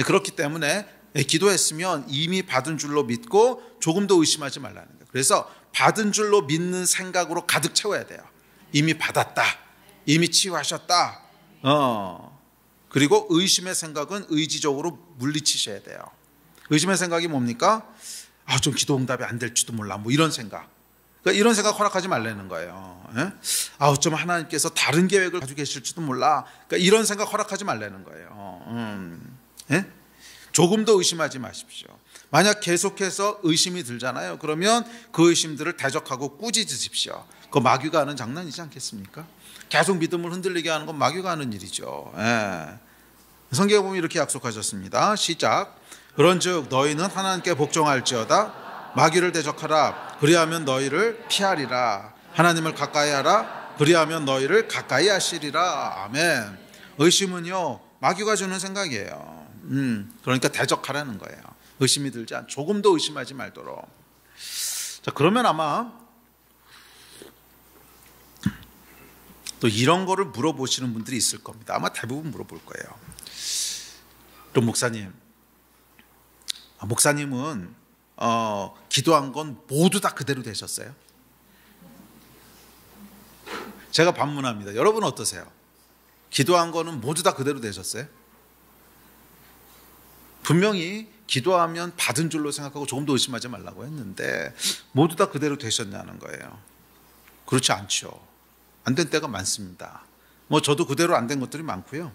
그렇기 때문에 기도했으면 이미 받은 줄로 믿고 조금도 의심하지 말라는 거예요. 그래서 받은 줄로 믿는 생각으로 가득 채워야 돼요. 이미 받았다. 이미 치유하셨다. 그리고 의심의 생각은 의지적으로 물리치셔야 돼요. 의심의 생각이 뭡니까? 좀 기도 응답이 안 될지도 몰라. 뭐 이런 생각. 그러니까 이런 생각 허락하지 말라는 거예요. 어쩌면 하나님께서 다른 계획을 가지고 계실지도 몰라. 그러니까 이런 생각 허락하지 말라는 거예요. 조금도 의심하지 마십시오. 만약 계속해서 의심이 들잖아요. 그러면 그 의심들을 대적하고 꾸짖으십시오. 그거 마귀가 하는 장난이지 않겠습니까? 계속 믿음을 흔들리게 하는 건 마귀가 하는 일이죠. 성경에 보면 이렇게 약속하셨습니다. 시작. 그런즉 너희는 하나님께 복종할지어다. 마귀를 대적하라. 그리하면 너희를 피하리라. 하나님을 가까이 하라. 그리하면 너희를 가까이 하시리라. 아멘. 의심은요, 마귀가 주는 생각이에요. 그러니까 대적하라는 거예요. 의심이 들지 않, 조금도 의심하지 말도록. 자, 그러면 아마 또 이런 거를 물어보시는 분들이 있을 겁니다. 아마 대부분 물어볼 거예요. 그럼 목사님은 기도한 건 모두 다 그대로 되셨어요? 제가 반문합니다. 여러분 어떠세요? 기도한 거는 모두 다 그대로 되셨어요? 분명히 기도하면 받은 줄로 생각하고 조금도 의심하지 말라고 했는데 모두 다 그대로 되셨냐는 거예요. 그렇지 않죠. 안 된 때가 많습니다. 저도 그대로 안 된 것들이 많고요.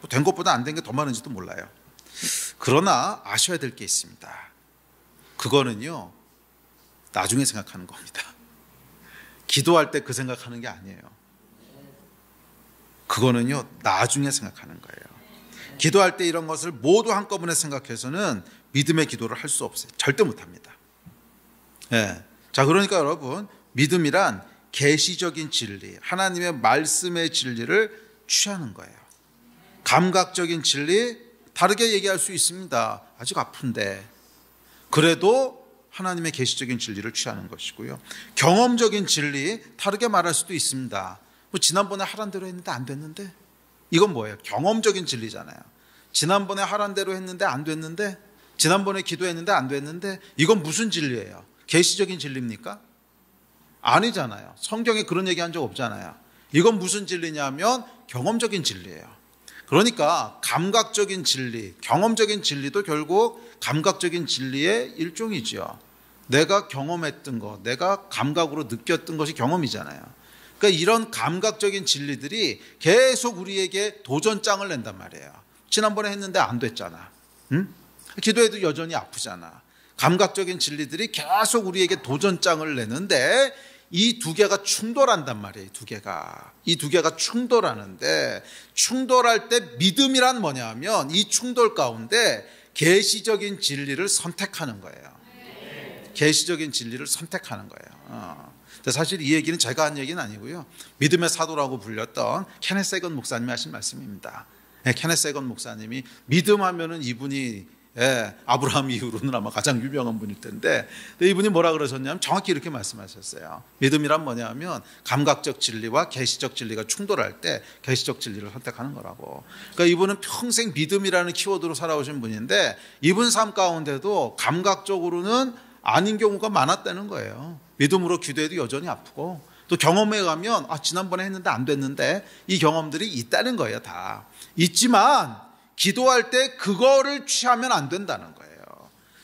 된 것보다 안 된 게 더 많은지도 몰라요. 그러나 아셔야 될 게 있습니다. 그거는요, 나중에 생각하는 겁니다. 기도할 때 그 생각하는 게 아니에요. 그거는요, 나중에 생각하는 거예요. 기도할 때 이런 것을 모두 한꺼번에 생각해서는 믿음의 기도를 할 수 없어요. 절대 못합니다. 자, 그러니까 여러분, 믿음이란 계시적인 진리, 하나님의 말씀의 진리를 취하는 거예요. 감각적인 진리, 다르게 얘기할 수 있습니다. 아직 아픈데. 그래도 하나님의 계시적인 진리를 취하는 것이고요. 경험적인 진리, 다르게 말할 수도 있습니다. 지난번에 하란 대로 했는데 안 됐는데? 이건 뭐예요? 경험적인 진리잖아요. 지난번에 하란 대로 했는데 안 됐는데? 지난번에 기도했는데 안 됐는데? 이건 무슨 진리예요? 계시적인 진리입니까? 아니잖아요. 성경에 그런 얘기한 적 없잖아요. 이건 무슨 진리냐면 경험적인 진리예요. 그러니까 감각적인 진리, 경험적인 진리도 결국 감각적인 진리의 일종이죠. 내가 경험했던 것, 내가 감각으로 느꼈던 것이 경험이잖아요. 그러니까 이런 감각적인 진리들이 계속 우리에게 도전장을 낸단 말이에요. 지난번에 했는데 안 됐잖아. 기도해도 여전히 아프잖아. 감각적인 진리들이 계속 우리에게 도전장을 내는데 이 두 개가 충돌한단 말이에요. 이 두 개가 충돌하는데, 충돌할 때 믿음이란 뭐냐면 이 충돌 가운데 계시적인 진리를 선택하는 거예요. 계시적인 진리를 선택하는 거예요. 사실 이 얘기는 제가 한 얘기는 아니고요. 믿음의 사도라고 불렸던 케넷 세건 목사님이 하신 말씀입니다. 케네스 해건 목사님이 믿음하면은 이분이 아브라함 이후로는 아마 가장 유명한 분일 텐데, 이분이 뭐라 그러셨냐면 정확히 이렇게 말씀하셨어요. 믿음이란 뭐냐면 감각적 진리와 계시적 진리가 충돌할 때 계시적 진리를 선택하는 거라고. 그러니까 이분은 평생 믿음이라는 키워드로 살아오신 분인데, 이분 삶 가운데도 감각적으로는 아닌 경우가 많았다는 거예요. 믿음으로 기도해도 여전히 아프고, 또 경험에 가면 지난번에 했는데 안 됐는데, 이 경험들이 있다는 거예요. 다 있지만 기도할 때 그거를 취하면 안 된다는 거예요.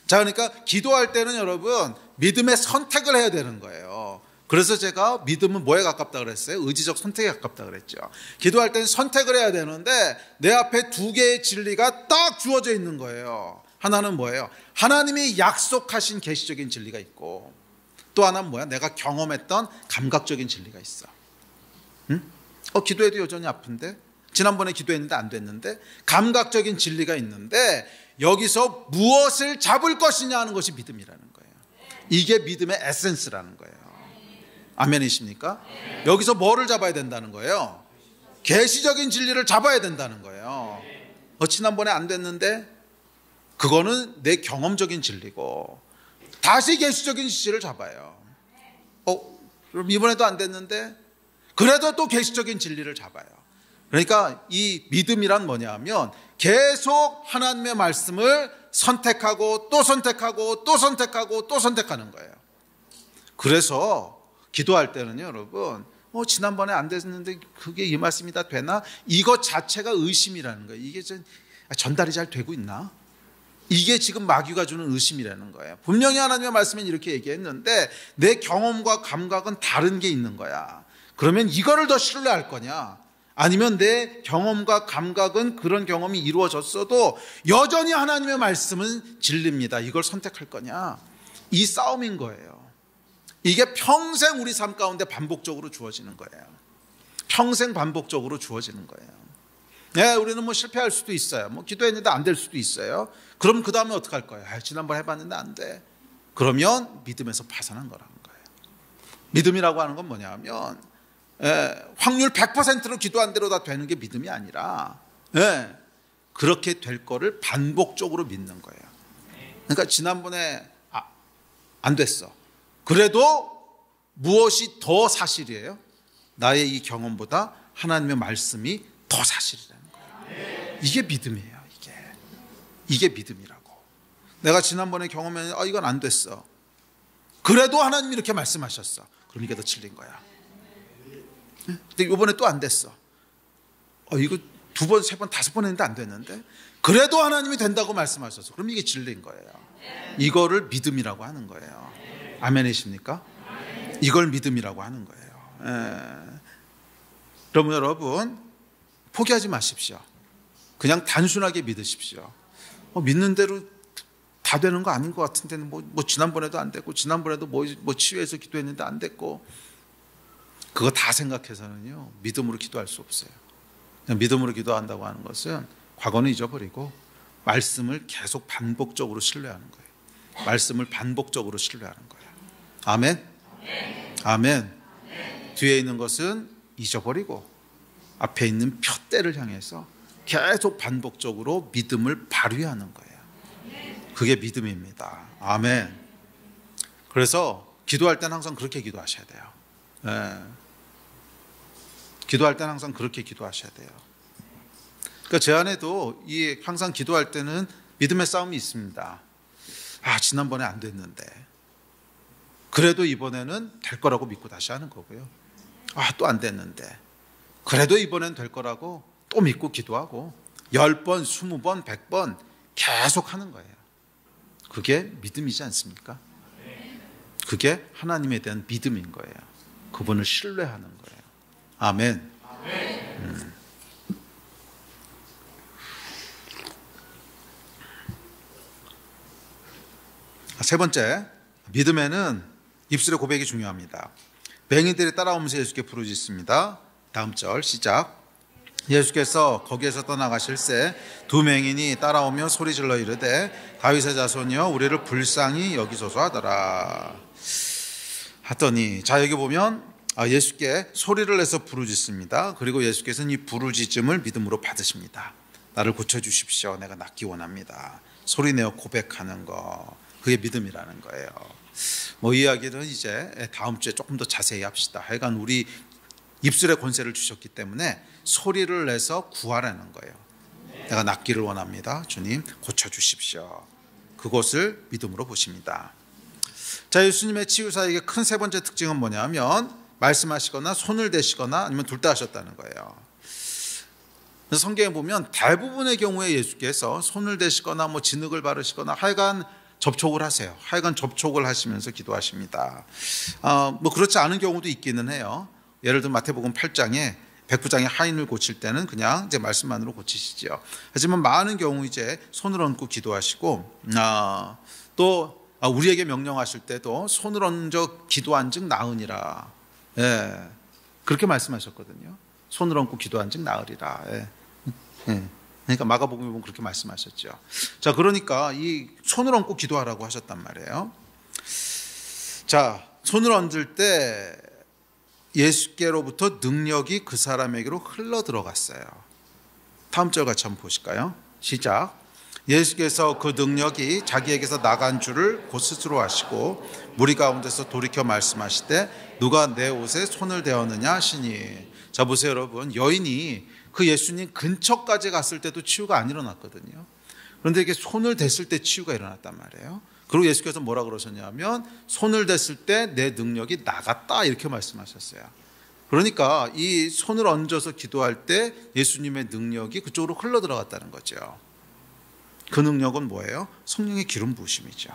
자, 그러니까 기도할 때는 여러분 믿음의 선택을 해야 되는 거예요. 그래서 제가 믿음은 뭐에 가깝다 그랬어요? 의지적 선택에 가깝다 그랬죠. 기도할 때는 선택을 해야 되는데 내 앞에 두 개의 진리가 딱 주어져 있는 거예요. 하나는 뭐예요? 하나님이 약속하신 계시적인 진리가 있고, 또 하나는 뭐야? 내가 경험했던 감각적인 진리가 있어. 응? 기도해도 여전히 아픈데, 지난번에 기도했는데 안 됐는데, 감각적인 진리가 있는데 여기서 무엇을 잡을 것이냐 하는 것이 믿음이라는 거예요. 이게 믿음의 에센스라는 거예요. 아멘이십니까? 여기서 뭐를 잡아야 된다는 거예요? 계시적인 진리를 잡아야 된다는 거예요. 지난번에 안 됐는데 그거는 내 경험적인 진리고, 다시 계시적인 진리를 잡아요. 그럼 이번에도 안 됐는데 그래도 또 계시적인 진리를 잡아요. 그러니까 이 믿음이란 뭐냐면 계속 하나님의 말씀을 선택하고 또 선택하고 또 선택하고 또 선택하는 거예요. 그래서 기도할 때는요, 여러분, 지난번에 안 됐는데 그게 이 말씀이 다 되나? 이것 자체가 의심이라는 거예요. 이게 전달이 잘 되고 있나? 이게 지금 마귀가 주는 의심이라는 거예요. 분명히 하나님의 말씀은 이렇게 얘기했는데 내 경험과 감각은 다른 게 있는 거야. 그러면 이거를 더 신뢰할 거냐? 아니면 내 경험과 감각은 그런 경험이 이루어졌어도 여전히 하나님의 말씀은 진리입니다. 이걸 선택할 거냐? 이 싸움인 거예요. 이게 평생 우리 삶 가운데 반복적으로 주어지는 거예요. 평생 반복적으로 주어지는 거예요. 네, 우리는 실패할 수도 있어요. 기도했는데 안 될 수도 있어요. 그럼 그 다음에 어떻게 할 거예요? 지난번 해봤는데 안 돼. 그러면 믿음에서 파산한 거라는 거예요. 믿음이라고 하는 건 뭐냐면 확률 100%로 기도한 대로 다 되는 게 믿음이 아니라 그렇게 될 거를 반복적으로 믿는 거예요. 그러니까 지난번에 안 됐어. 그래도 무엇이 더 사실이에요? 나의 이 경험보다 하나님의 말씀이 더 사실이라는 거예요. 이게 믿음이에요. 이게 믿음이라고. 내가 지난번에 경험했는데 이건 안 됐어. 그래도 하나님이 이렇게 말씀하셨어. 그럼 이게 더 진리인 거야. 근데 이번에 또 안 됐어. 이거 2번, 3번, 5번 했는데 안 됐는데 그래도 하나님이 된다고 말씀하셨어. 그럼 이게 진리인 거예요. 이거를 믿음이라고 하는 거예요. 아멘이십니까? 이걸 믿음이라고 하는 거예요. 그러면 여러분 포기하지 마십시오. 그냥 단순하게 믿으십시오. 믿는 대로 다 되는 거 아닌 것 같은데는 지난번에도 안 됐고, 지난번에도 치유해서 기도했는데 안 됐고, 그거 다 생각해서는요 믿음으로 기도할 수 없어요. 그냥 믿음으로 기도한다고 하는 것은 과거는 잊어버리고 말씀을 계속 반복적으로 신뢰하는 거예요. 말씀을 반복적으로 신뢰하는 거예요. 아멘. 아멘. 뒤에 있는 것은 잊어버리고 앞에 있는 푯대를 향해서 계속 반복적으로 믿음을 발휘하는 거예요. 그게 믿음입니다. 아멘. 그래서 기도할 때는 항상 그렇게 기도하셔야 돼요. 기도할 때는 항상 그렇게 기도하셔야 돼요. 그러니까 제 안에도 항상 기도할 때는 믿음의 싸움이 있습니다. 지난번에 안 됐는데 그래도 이번에는 될 거라고 믿고 다시 하는 거고요. 또 안 됐는데 그래도 이번엔 될 거라고 또 믿고 기도하고 10번, 20번, 100번 계속 하는 거예요. 그게 믿음이지 않습니까? 그게 하나님에 대한 믿음인 거예요. 그분을 신뢰하는 거예요. 아멘. 세 번째, 믿음에는 입술의 고백이 중요합니다. 맹인들이 따라오면서 예수께 부르짖습니다. 다음 절 시작. 예수께서 거기에서 떠나가실새 두 맹인이 따라오며 소리질러 이르되 다윗의 자손이여 우리를 불쌍히 여기소서 하더라 하더니, 자 여기 보면 예수께 소리를 내서 부르짖습니다. 그리고 예수께서는 이 부르짖음을 믿음으로 받으십니다. 나를 고쳐주십시오. 내가 낫기 원합니다. 소리내어 고백하는 거, 그게 믿음이라는 거예요. 뭐 이야기는 이제 다음 주에 조금 더 자세히 합시다. 하여간 우리 입술의 권세를 주셨기 때문에 소리를 내서 구하라는 거예요. 내가 낫기를 원합니다. 주님 고쳐주십시오. 그것을 믿음으로 보십니다. 자, 예수님의 치유사역의 큰 세 번째 특징은 뭐냐면 말씀하시거나 손을 대시거나 아니면 둘 다 하셨다는 거예요. 성경에 보면 대부분의 경우에 예수께서 손을 대시거나 뭐 진흙을 바르시거나 하여간 접촉을 하세요. 하여간 접촉을 하시면서 기도하십니다. 뭐 그렇지 않은 경우도 있기는 해요. 예를 들어 마태복음 8장에 백부장이 하인을 고칠 때는 그냥 이제 말씀만으로 고치시죠. 하지만 많은 경우 이제 손을 얹고 기도하시고 또 우리에게 명령하실 때도 손을 얹어 기도한즉 나으니라. 예, 그렇게 말씀하셨거든요. 손을 얹고 기도한즉 나으리라. 예. 그러니까 마가복음에 보면 그렇게 말씀하셨죠. 자, 그러니까 이 손을 얹고 기도하라고 하셨단 말이에요. 자, 손을 얹을 때 예수께로부터 능력이 그 사람에게로 흘러 들어갔어요. 다음 절 같이 한번 보실까요? 시작. 예수께서 그 능력이 자기에게서 나간 줄을 곧 스스로 아시고 무리 가운데서 돌이켜 말씀하시되 누가 내 옷에 손을 대었느냐 하시니. 자, 보세요 여러분. 여인이 그 예수님 근처까지 갔을 때도 치유가 안 일어났거든요. 그런데 이게 손을 댔을 때 치유가 일어났단 말이에요. 그리고 예수께서 뭐라 그러셨냐면 손을 댔을 때 내 능력이 나갔다 이렇게 말씀하셨어요. 그러니까 이 손을 얹어서 기도할 때 예수님의 능력이 그쪽으로 흘러 들어갔다는 거죠. 그 능력은 뭐예요? 성령의 기름 부으심이죠.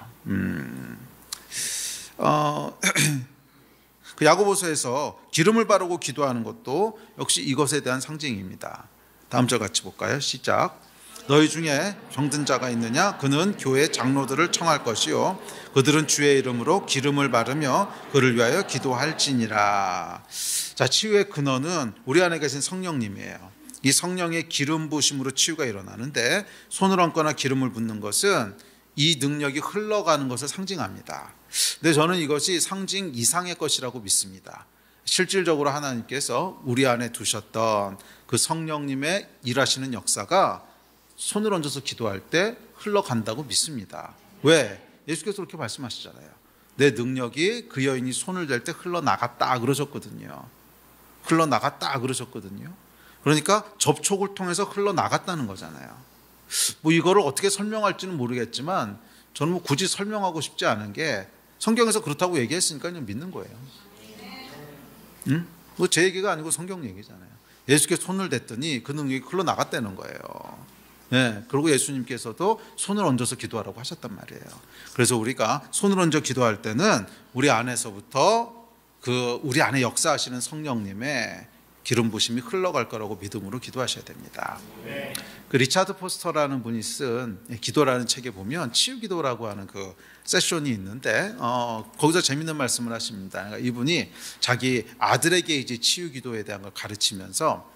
그 야고보서에서 기름을 바르고 기도하는 것도 역시 이것에 대한 상징입니다. 다음 절 같이 볼까요? 시작. 너희 중에 병든 자가 있느냐? 그는 교회 장로들을 청할 것이요 그들은 주의 이름으로 기름을 바르며 그를 위하여 기도할지니라. 자, 치유의 근원은 우리 안에 계신 성령님이에요. 이 성령의 기름 부으심으로 치유가 일어나는데 손을 얹거나 기름을 붓는 것은 이 능력이 흘러가는 것을 상징합니다. 근데 저는 이것이 상징 이상의 것이라고 믿습니다. 실질적으로 하나님께서 우리 안에 두셨던 그 성령님의 일하시는 역사가 손을 얹어서 기도할 때 흘러간다고 믿습니다. 왜? 예수께서 그렇게 말씀하시잖아요. 내 능력이 그 여인이 손을 댈 때 흘러나갔다 그러셨거든요. 흘러나갔다 그러셨거든요. 그러니까 접촉을 통해서 흘러나갔다는 거잖아요. 뭐 이거를 어떻게 설명할지는 모르겠지만 저는 뭐 굳이 설명하고 싶지 않은 게 성경에서 그렇다고 얘기했으니까 그냥 믿는 거예요. 응? 뭐 제 얘기가 아니고 성경 얘기잖아요. 예수께서 손을 댔더니 그 능력이 흘러나갔다는 거예요. 네, 그리고 예수님께서도 손을 얹어서 기도하라고 하셨단 말이에요. 그래서 우리가 손을 얹어 기도할 때는 우리 안에서부터 그 우리 안에 역사하시는 성령님의 기름 부심이 흘러갈 거라고 믿음으로 기도하셔야 됩니다. 그 리차드 포스터라는 분이 쓴 기도라는 책에 보면 치유 기도라고 하는 그 세션이 있는데 거기서 재밌는 말씀을 하십니다. 그러니까 이분이 자기 아들에게 이제 치유 기도에 대한 걸 가르치면서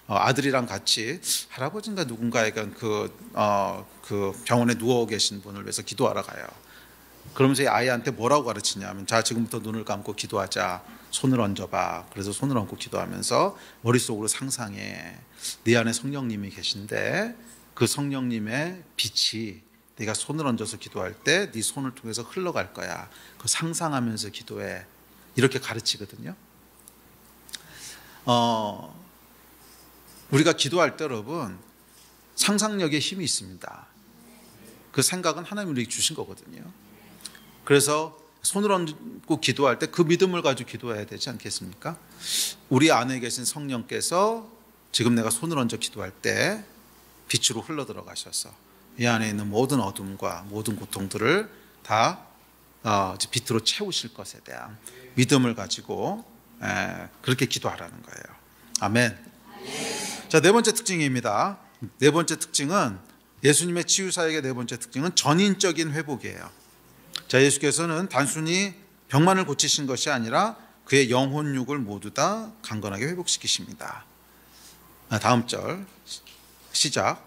아들이랑 같이 할아버지인가 누군가에게 그 병원에 누워 계신 분을 위해서 기도하러 가요. 그러면서 이 아이한테 뭐라고 가르치냐면 자, 지금부터 눈을 감고 기도하자. 손을 얹어봐. 그래서 손을 얹고 기도하면서 머릿속으로 상상해. 네 안에 성령님이 계신데 그 성령님의 빛이 네가 손을 얹어서 기도할 때 네 손을 통해서 흘러갈 거야. 그 상상하면서 기도해. 이렇게 가르치거든요. 우리가 기도할 때 여러분 상상력에 힘이 있습니다. 그 생각은 하나님이 우리에게 주신 거거든요. 그래서 손을 얹고 기도할 때 그 믿음을 가지고 기도해야 되지 않겠습니까? 우리 안에 계신 성령께서 지금 내가 손을 얹어 기도할 때 빛으로 흘러 들어가셔서 이 안에 있는 모든 어둠과 모든 고통들을 다 빛으로 채우실 것에 대한 믿음을 가지고 그렇게 기도하라는 거예요. 아멘. 자, 네 번째 특징입니다. 네 번째 특징은 예수님의 치유 사역의 네 번째 특징은 전인적인 회복이에요. 자, 예수께서는 단순히 병만을 고치신 것이 아니라 그의 영혼 육을 모두 다 강건하게 회복시키십니다. 다음 절 시작.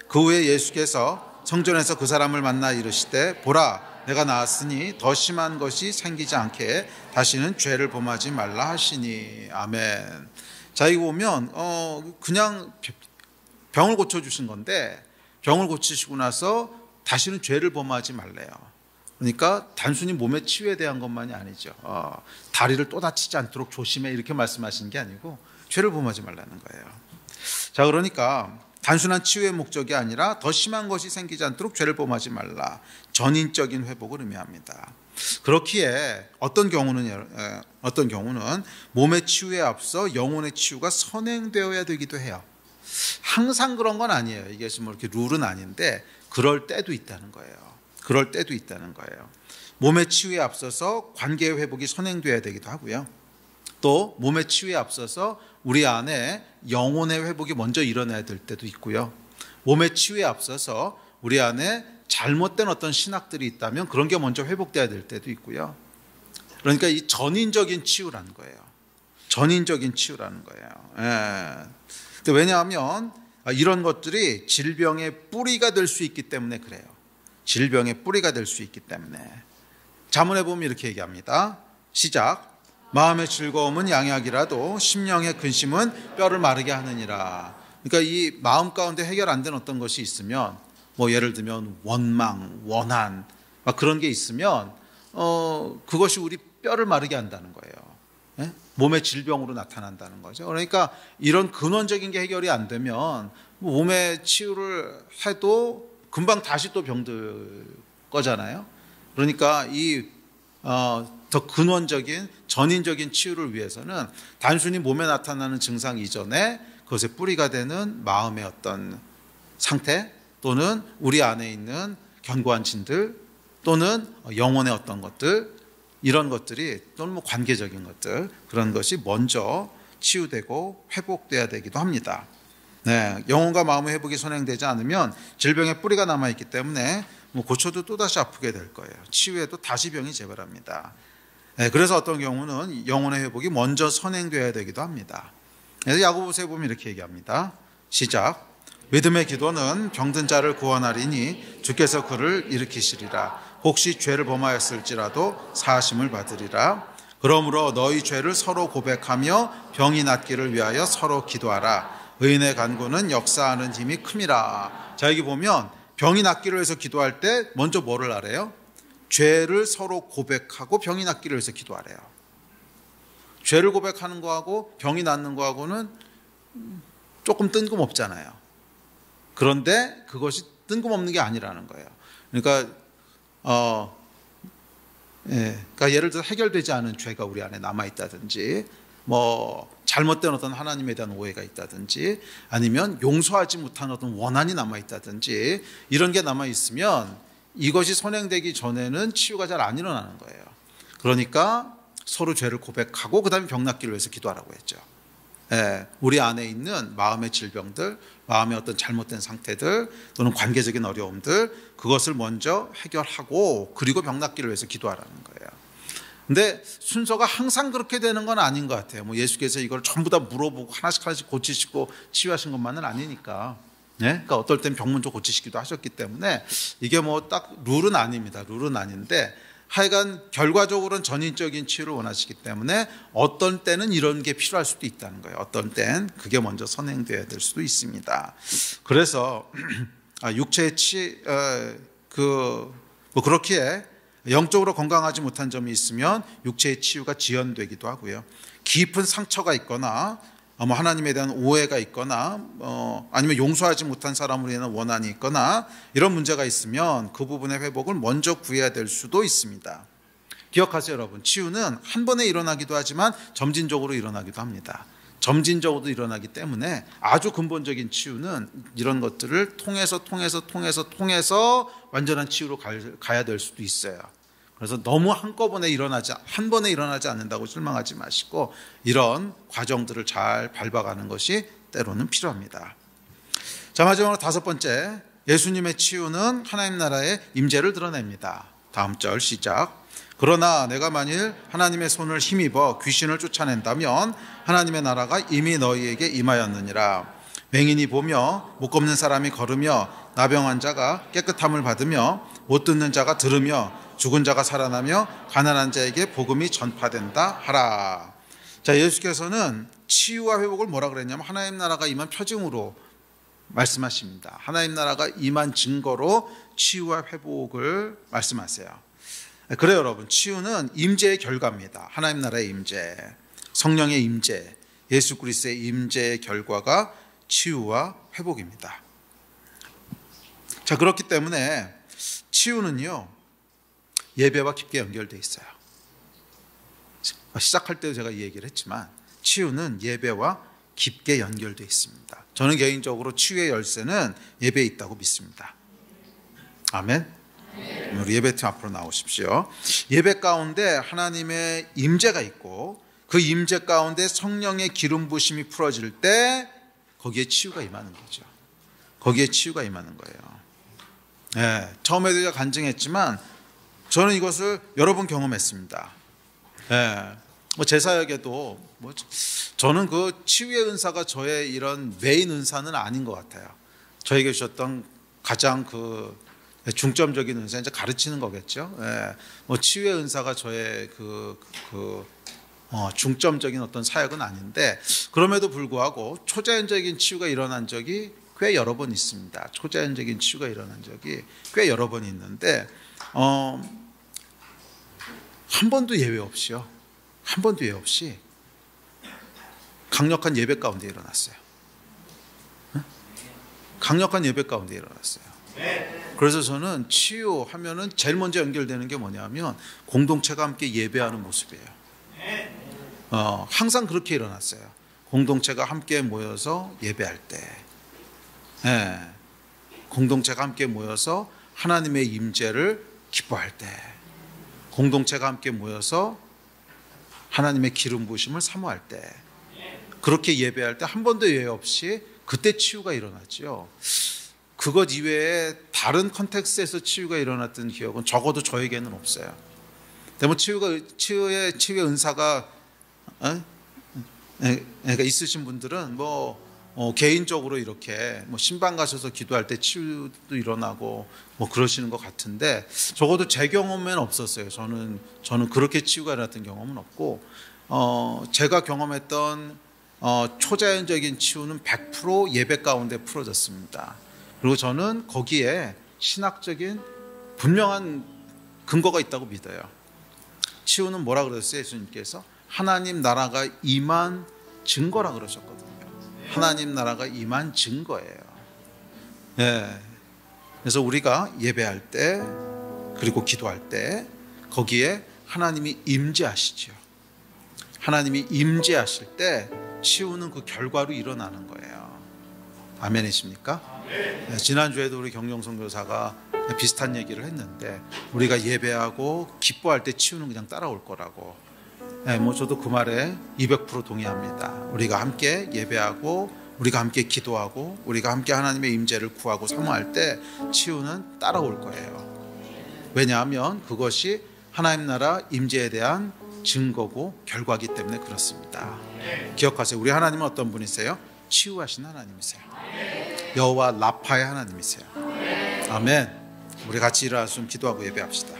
그 후에 예수께서 성전에서 그 사람을 만나 이르시되 보라 내가 나았으니 더 심한 것이 생기지 않게 다시는 죄를 범하지 말라 하시니. 아멘. 자, 이거 보면 그냥 병을 고쳐주신 건데 병을 고치시고 나서 다시는 죄를 범하지 말래요. 그러니까 단순히 몸의 치유에 대한 것만이 아니죠. 다리를 또 다치지 않도록 조심해 이렇게 말씀하신 게 아니고 죄를 범하지 말라는 거예요. 자, 그러니까 단순한 치유의 목적이 아니라 더 심한 것이 생기지 않도록 죄를 범하지 말라. 전인적인 회복을 의미합니다. 그렇기에 어떤 경우는 몸의 치유에 앞서 영혼의 치유가 선행되어야 되기도 해요. 항상 그런 건 아니에요. 이게 뭐 이렇게 룰은 아닌데 그럴 때도 있다는 거예요. 그럴 때도 있다는 거예요. 몸의 치유에 앞서서 관계의 회복이 선행되어야 되기도 하고요. 또 몸의 치유에 앞서서 우리 안에 영혼의 회복이 먼저 일어나야 될 때도 있고요. 몸의 치유에 앞서서 우리 안에 잘못된 어떤 신학들이 있다면 그런 게 먼저 회복돼야 될 때도 있고요. 그러니까 이 전인적인 치유라는 거예요. 전인적인 치유라는 거예요. 예. 왜냐하면 이런 것들이 질병의 뿌리가 될 수 있기 때문에 그래요. 질병의 뿌리가 될 수 있기 때문에. 잠언에 보면 이렇게 얘기합니다. 시작. 마음의 즐거움은 양약이라도 심령의 근심은 뼈를 마르게 하느니라. 그러니까 이 마음 가운데 해결 안 된 어떤 것이 있으면 뭐 예를 들면 원망, 원한 막 그런 게 있으면 그것이 우리 뼈를 마르게 한다는 거예요. 예? 몸의 질병으로 나타난다는 거죠. 그러니까 이런 근원적인 게 해결이 안 되면 몸의 치유를 해도 금방 다시 또 병들 거잖아요. 그러니까 이 더 근원적인 전인적인 치유를 위해서는 단순히 몸에 나타나는 증상 이전에 그것의 뿌리가 되는 마음의 어떤 상태 또는 우리 안에 있는 견고한 진들 또는 영혼의 어떤 것들 이런 것들이 또는 뭐 관계적인 것들 그런 것이 먼저 치유되고 회복돼야 되기도 합니다. 네, 영혼과 마음의 회복이 선행되지 않으면 질병의 뿌리가 남아있기 때문에 뭐 고쳐도 또다시 아프게 될 거예요. 치유해도 다시 병이 재발합니다. 네, 그래서 어떤 경우는 영혼의 회복이 먼저 선행되어야 되기도 합니다. 그래서 야고보서에 보면 이렇게 얘기합니다. 시작. 믿음의 기도는 병든 자를 구원하리니 주께서 그를 일으키시리라. 혹시 죄를 범하였을지라도 사하심을 받으리라. 그러므로 너희 죄를 서로 고백하며 병이 낫기를 위하여 서로 기도하라. 의인의 간구는 역사하는 힘이 큼이라. 자, 여기 보면 병이 낫기를 위해서 기도할 때 먼저 뭐를 하래요? 죄를 서로 고백하고 병이 낫기를 위해서 기도하래요. 죄를 고백하는 거하고 병이 낫는 거하고는 조금 뜬금없잖아요. 그런데 그것이 뜬금없는 게 아니라는 거예요. 그러니까 그러니까 예를 들어 해결되지 않은 죄가 우리 안에 남아 있다든지 뭐 잘못된 어떤 하나님에 대한 오해가 있다든지 아니면 용서하지 못한 어떤 원한이 남아 있다든지 이런 게 남아 있으면 이것이 선행되기 전에는 치유가 잘 안 일어나는 거예요. 그러니까 서로 죄를 고백하고 그다음에 병 낫기를 위해서 기도하라고 했죠. 우리 안에 있는 마음의 질병들, 마음의 어떤 잘못된 상태들 또는 관계적인 어려움들 그것을 먼저 해결하고 그리고 병 낫기를 위해서 기도하라는 거예요. 근데 순서가 항상 그렇게 되는 건 아닌 것 같아요. 뭐 예수께서 이걸 전부 다 물어보고 하나씩 고치시고 치유하신 것만은 아니니까. 그러니까 어떨 땐 병 먼저 고치시기도 하셨기 때문에 이게 뭐 딱 룰은 아닙니다. 룰은 아닌데 하여간 결과적으로는 전인적인 치유를 원하시기 때문에 어떤 때는 이런 게 필요할 수도 있다는 거예요. 어떤 때는 그게 먼저 선행돼야 될 수도 있습니다. 그래서 육체의 뭐 그렇기에 영적으로 건강하지 못한 점이 있으면 육체의 치유가 지연되기도 하고요. 깊은 상처가 있거나 뭐 하나님에 대한 오해가 있거나 아니면 용서하지 못한 사람으로 인한 원한이 있거나 이런 문제가 있으면 그 부분의 회복을 먼저 구해야 될 수도 있습니다. 기억하세요, 여러분. 치유는 한 번에 일어나기도 하지만 점진적으로 일어나기도 합니다. 점진적으로 일어나기 때문에 아주 근본적인 치유는 이런 것들을 통해서 완전한 치유로 가야 될 수도 있어요. 그래서 너무 한 번에 일어나지 않는다고 실망하지 마시고 이런 과정들을 잘 밟아가는 것이 때로는 필요합니다. 자, 마지막으로 5번째, 예수님의 치유는 하나님 나라의 임재를 드러냅니다. 다음 절 시작. 그러나 내가 만일 하나님의 손을 힘입어 귀신을 쫓아낸다면 하나님의 나라가 이미 너희에게 임하였느니라. 맹인이 보며 못 걷는 사람이 걸으며 나병한 자가 깨끗함을 받으며 못 듣는 자가 들으며 죽은 자가 살아나며 가난한 자에게 복음이 전파된다 하라. 자, 예수께서는 치유와 회복을 뭐라 그랬냐면 하나님 나라가 임한 표징으로 말씀하십니다. 하나님 나라가 임한 증거로 치유와 회복을 말씀하세요. 그래요, 여러분. 치유는 임재의 결과입니다. 하나님 나라의 임재, 성령의 임재, 예수 그리스도의 임재의 결과가 치유와 회복입니다. 자, 그렇기 때문에 치유는요, 예배와 깊게 연결되어 있어요. 시작할 때도 제가 이 얘기를 했지만 치유는 예배와 깊게 연결되어 있습니다. 저는 개인적으로 치유의 열쇠는 예배에 있다고 믿습니다. 아멘. 우리 예배팀 앞으로 나오십시오. 예배 가운데 하나님의 임재가 있고 그 임재 가운데 성령의 기름 부심이 풀어질 때 거기에 치유가 임하는 거죠. 거기에 치유가 임하는 거예요. 네, 처음에도 제가 간증했지만 저는 이것을 여러 번 경험했습니다. 네, 제 사역에도 저는 그 치유의 은사가 저의 이런 메인 은사는 아닌 것 같아요. 저에게 주셨던 가장 그 중점적인 은사, 이제 가르치는 거겠죠. 예, 치유의 은사가 저의 중점적인 어떤 사역은 아닌데, 그럼에도 불구하고 초자연적인 치유가 일어난 적이 꽤 여러 번 있습니다. 초자연적인 치유가 일어난 적이 꽤 여러 번 있는데, 한 번도 예외 없이요. 한 번도 예외 없이 강력한 예배 가운데 일어났어요. 강력한 예배 가운데 일어났어요. 그래서 저는 치유하면은 제일 먼저 연결되는 게 뭐냐면 공동체가 함께 예배하는 모습이에요. 항상 그렇게 일어났어요. 공동체가 함께 모여서 예배할 때, 공동체가 함께 모여서 하나님의 임재를 기뻐할 때, 공동체가 함께 모여서 하나님의 기름 부으심을 사모할 때, 그렇게 예배할 때 한 번도 예외 없이 그때 치유가 일어났죠. 그것 이외에 다른 컨텍스트에서 치유가 일어났던 기억은 적어도 저에게는 없어요. 때문에 치유의 은사가 그러니까 있으신 분들은 개인적으로 이렇게 신방 가셔서 기도할 때 치유도 일어나고 그러시는 것 같은데, 적어도 제 경험에는 없었어요. 저는 그렇게 치유가 일어났던 경험은 없고, 제가 경험했던 초자연적인 치유는 100% 예배 가운데 풀어졌습니다. 그리고 저는 거기에 신학적인 분명한 근거가 있다고 믿어요. 치유는 뭐라 그랬어요? 예수님께서 하나님 나라가 임한 증거라 그러셨거든요. 하나님 나라가 임한 증거예요. 네. 그래서 우리가 예배할 때 그리고 기도할 때 거기에 하나님이 임재하시죠. 하나님이 임재하실 때 치유는 그 결과로 일어나는 거예요. 아멘이십니까? 네, 지난주에도 우리 경영 선교사가 비슷한 얘기를 했는데, 우리가 예배하고 기뻐할 때 치유는 그냥 따라올 거라고. 네, 저도 그 말에 200% 동의합니다. 우리가 함께 예배하고 우리가 함께 기도하고 우리가 함께 하나님의 임재를 구하고 사모할 때 치유는 따라올 거예요. 왜냐하면 그것이 하나님 나라 임재에 대한 증거고 결과이기 때문에 그렇습니다. 기억하세요. 우리 하나님은 어떤 분이세요? 치유하신 하나님이세요. 여호와 라파의 하나님이세요. 아멘. 우리 같이 일어나서 좀 기도하고 예배합시다.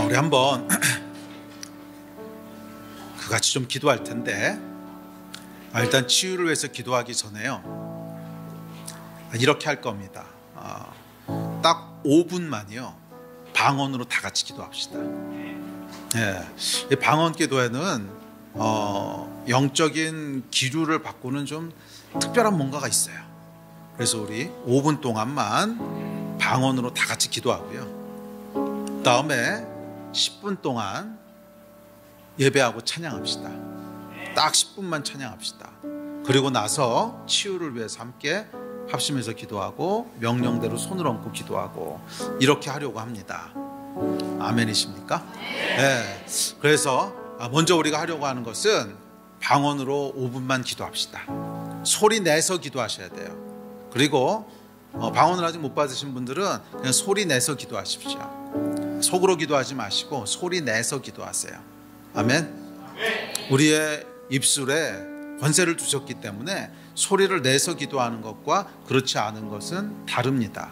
우리 한번 그같이 좀 기도할 텐데, 일단 치유를 위해서 기도하기 전에요, 이렇게 할 겁니다. 딱 5분만요 방언으로 다 같이 기도합시다. 이 방언 기도에는 영적인 기류를 바꾸는 좀 특별한 뭔가가 있어요. 그래서 우리 5분 동안만 방언으로 다 같이 기도하고요, 다음에 10분 동안 예배하고 찬양합시다. 딱 10분만 찬양합시다. 그리고 나서 치유를 위해서 함께 합심해서 기도하고 명령대로 손을 얹고 기도하고 이렇게 하려고 합니다. 아멘이십니까? 네. 그래서 먼저 우리가 하려고 하는 것은 방언으로 5분만 기도합시다. 소리 내서 기도하셔야 돼요. 그리고 방언을 아직 못 받으신 분들은 그냥 소리 내서 기도하십시오. 속으로 기도하지 마시고 소리 내서 기도하세요. 아멘. 우리의 입술에 권세를 주셨기 때문에 소리를 내서 기도하는 것과 그렇지 않은 것은 다릅니다.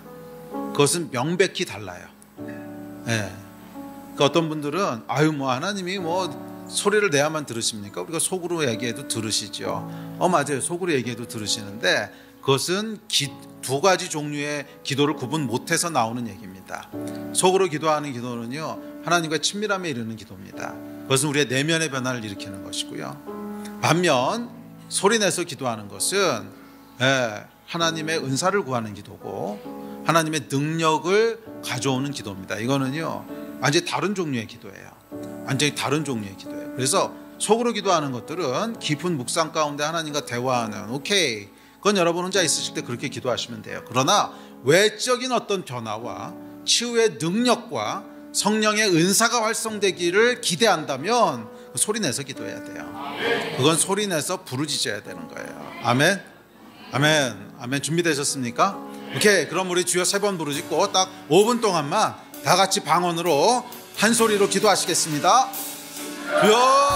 그것은 명백히 달라요. 그러니까 어떤 분들은 하나님이 소리를 내야만 들으십니까? 우리가 속으로 얘기해도 들으시죠. 맞아요. 속으로 얘기해도 들으시는데 그것은 두 가지 종류의 기도를 구분 못해서 나오는 얘기입니다. 속으로 기도하는 기도는요, 하나님과 친밀함에 이르는 기도입니다. 그것은 우리의 내면의 변화를 일으키는 것이고요. 반면 소리내서 기도하는 것은 하나님의 은사를 구하는 기도고 하나님의 능력을 가져오는 기도입니다. 이거는요, 완전히 다른 종류의 기도예요. 완전히 다른 종류의 기도예요. 그래서 속으로 기도하는 것들은 깊은 묵상 가운데 하나님과 대화하는, 오케이, 그건 여러분 혼자 있으실 때 그렇게 기도하시면 돼요. 그러나 외적인 어떤 변화와 치유의 능력과 성령의 은사가 활성되기를 기대한다면 소리 내서 기도해야 돼요. 그건 소리 내서 부르짖어야 되는 거예요. 아멘. 아멘. 아멘. 준비되셨습니까? 오케이. 그럼 우리 주여 3번 부르짖고 딱 5분 동안만 다 같이 방언으로 한 소리로 기도하시겠습니다. 주여.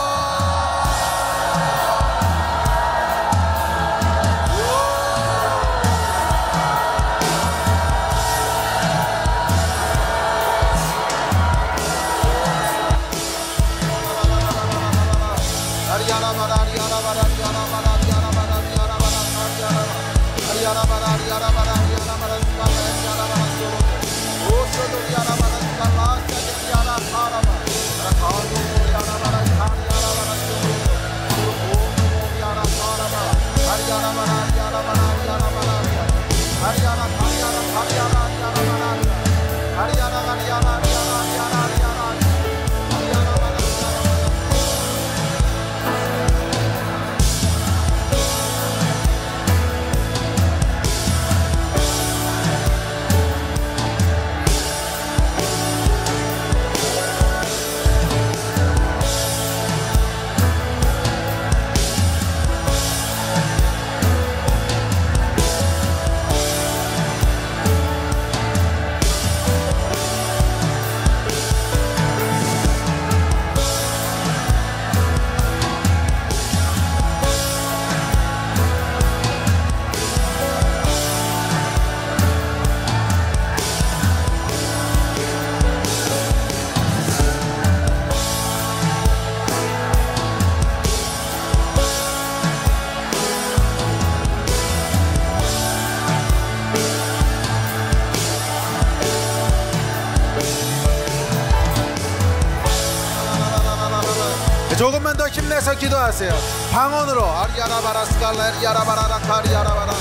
조금만 더 힘내서 기도하세요. 방언으로 아리아라바라스갈라리아라바라라카리아라바라.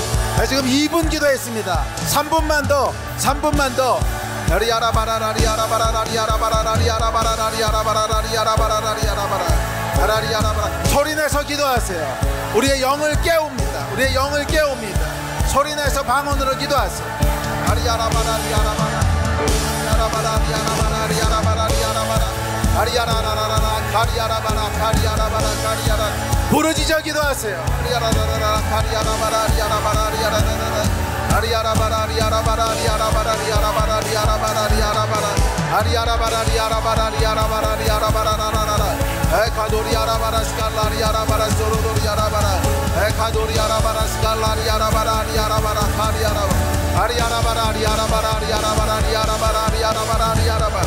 지금 2분 기도했습니다. 3분만 더 소리내서 기도하세요. 우리의 영을 깨웁니다. 우리의 영을 깨웁니다. 소리내서 방언으로 기도하세요. 아리아라바라리아라바라 아리아라라라라 가리아라바라 가리아라바라 가리아라. 부르짖어 기도하세요. 아리아라라라 가리아라바라 리아라바라 리아라라라 아리아라바라 리아라바라 리아라바라 리아라바라 리아라바라 리아라바라 아리아라바라 리아라바라 리아라바라 리아라바라라라라 에카도리아라바라 스칼라 리아라바라 소로도리아라바라 에카도리아라바라 스칼라 리아라바라 리아라바라 가리아라바 아리아라바라 리아라바라 리아라바라 리아라바라 리아라바라 리아라바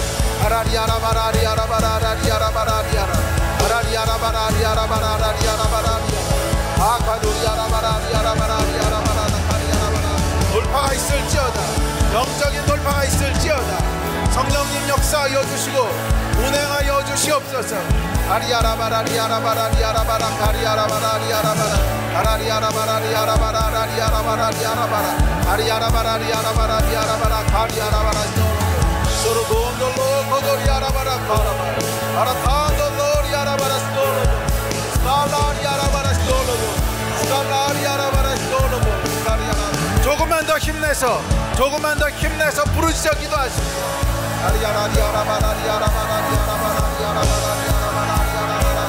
아라리아라바라 리아라바라 리아라바라 리아라 아라리아라바라 리아라바라 리아라바라 리아라 아카도리아라바라 리아라바라 리아라바라 가리아라바라. 돌파가 있을지어다. 영적인 돌파가 있을지어다. 성령님 역사하여 주시고 운행하여 주시옵소서. 아리아라바라 리아라바라 리아라바라 가리아라바라 리아라바라 아라리아라바라 리아라바라 리아라바라 리아라바라 아리아라바라 리아라바라 리아라바라 가리아라바라 소로돈돌로 고도리아라바라 가라바 아라탄돌로 리아라바라 스토로도 스칼라리아라바라 스토로도 스칼라리아라바라 스토로도 스칼리아라. 조금만 더 힘내서 부르짖어 기도하십시오. 아리아라리아라바라 리아라바라 리아라바라 리아라바라 리아라바라 리아라바라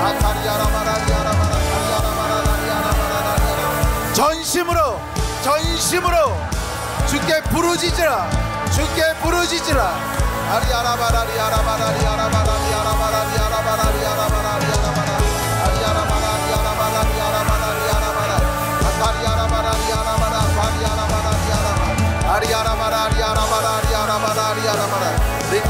아카리아라바라 리아라바라 카리아라바라 리아라바라 리아라바라. 전심으로 주께 부르짖으라. 주께 부르짖으라. 아리아라바라 리아라바라 리아라바라 리아라바라 리아라바라 리아라바라 리아라바라 아리아라바라 리아라바라 리아라바라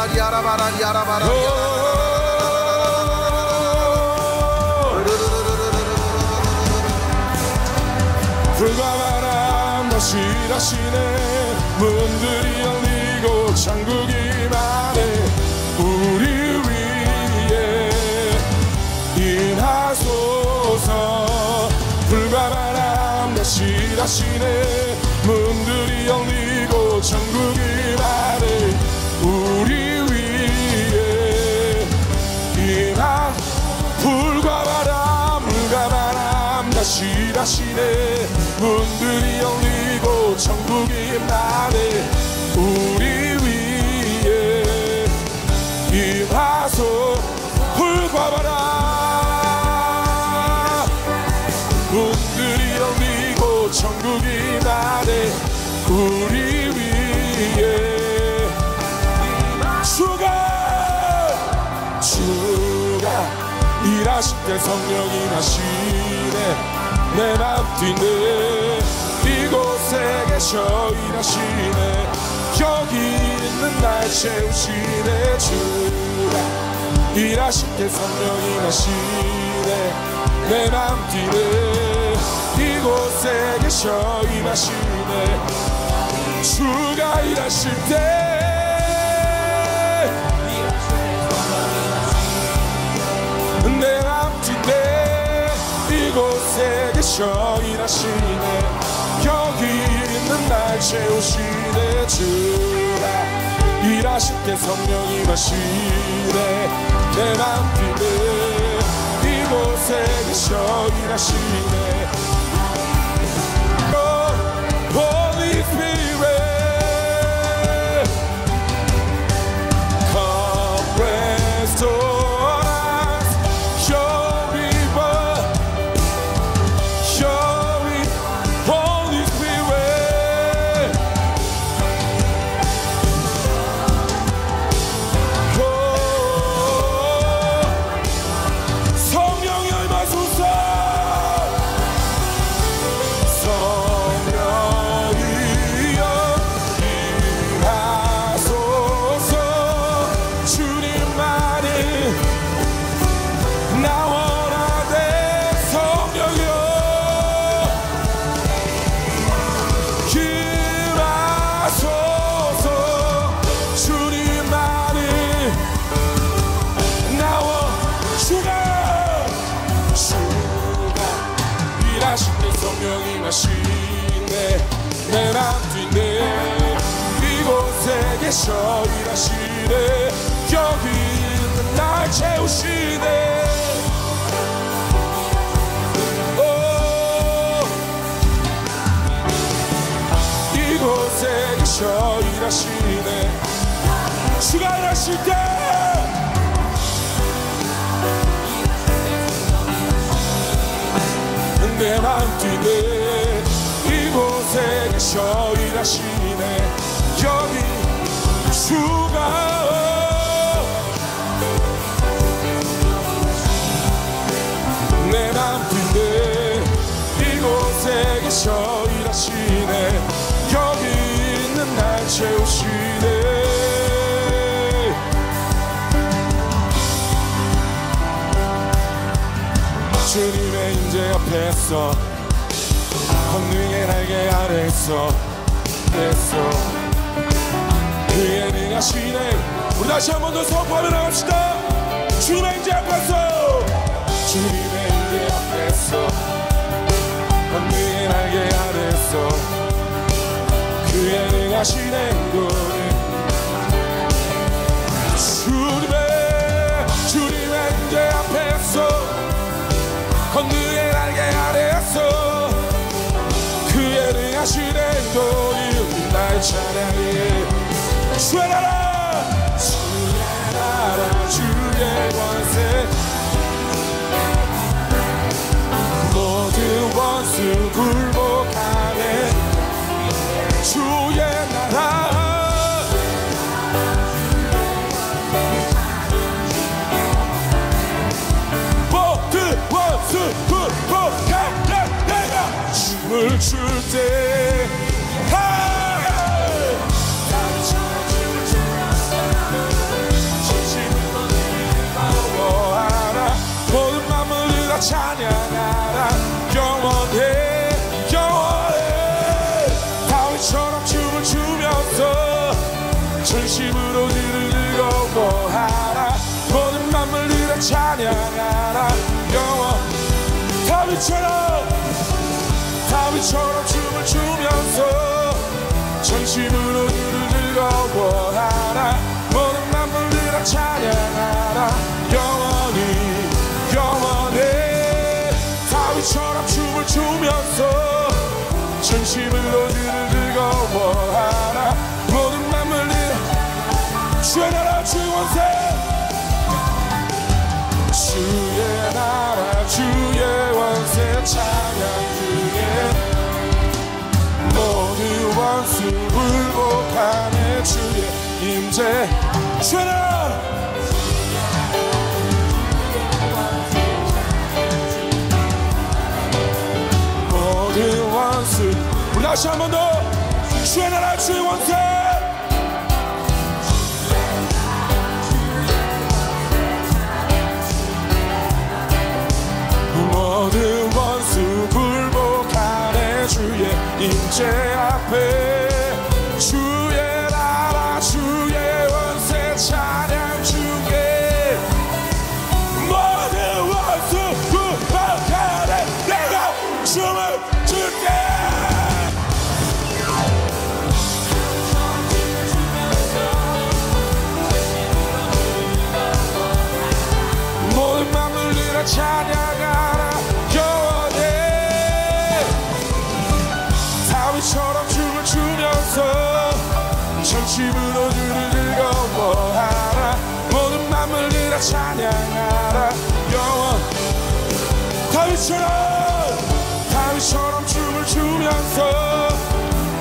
아라바라리 아라바라리 아라바라리 불과 바람 다시 다시네 문들이 열리고 천국이 임하네 우리 위에 임하소서 불과 바람 다시 다시네 문들이 열리고 천국이 임하네 우리 위에 임하 불과 바람 다시 다시네 문들이 열리고 천국이 임하네 우리 위에 임하소 불과 바람 문들이 열리고 천국이 임하네 우리 위에 주가 일하실 때 성령이 나시네 내 맘 뛰네 이곳에 계셔 일하시네 여기 있는 날 채우시네 주가 일하실 때 성령이 나시네 내 맘 뛰네 이곳에 계셔 일하시네 주가 일하실 때 내 맘 뛰네 이곳에 계셔 일하시네 여기 있는 날 채우시네 주가 일하실 때 성령이 마시네 내 맘 뛰네 이곳에 계셔 일하시네 Holy Spirit come rest on us your river Holy Spirit 성령이 임하소서 성령이 마시네 내 맘 뛰네 이곳에 계셔 일하시네 여기 있는 날 채우시네 이곳에 계셔 일하시네 주가 일하실 때 내 맘 뛰네 이곳에 계셔 일하시네 여기 주가 내 맘 뛰네 이곳에 계셔 일하시네 여기 있는 날 채우시네 주님의 임재 앞에서 권능의 날개 아래서 그의 능하시네 우리 다시 한 번 더 선포하며 나갑시다 주님의 임재 앞에서 주님의 임재 앞에서 권능의 날개 아래서 그의 능하시네 주님의 임재 앞에서 권능의 날개 아래서 그의 능하신 행동이 날 찬양해 주의 나라 주의 권세 모든 원수 굴복하네 주의 나라 춤을 출 때 다윗처럼 춤을 추면서 전심으로 주를 즐거워하라. 모든 만물들아 찬양하라. 영원히 영원히 다윗처럼 춤을 추면서 전심으로 주를 즐거워하라. 모든 만물들아 주의 나라 주의 원세 주의 나라 주의 원세 찬양 주의 모든 원수 굴복하네 주의 임재 주의 나라 모든 원수 우리 다시 한 번 더 주의 나라 주의 원세 모든 원수 굴복하네 주의 임재 앞에 주의 나라 주의 원세 찬양 주의 모든 원수 굴복하네 내가 춤을 줄게 모든 만물들아 찬양하라 영원히 다윗처럼 춤을 추면서 전심으로 주를 즐거워하라. 모든 만물들아 찬양하라 영원 다윗처럼 춤을 추면서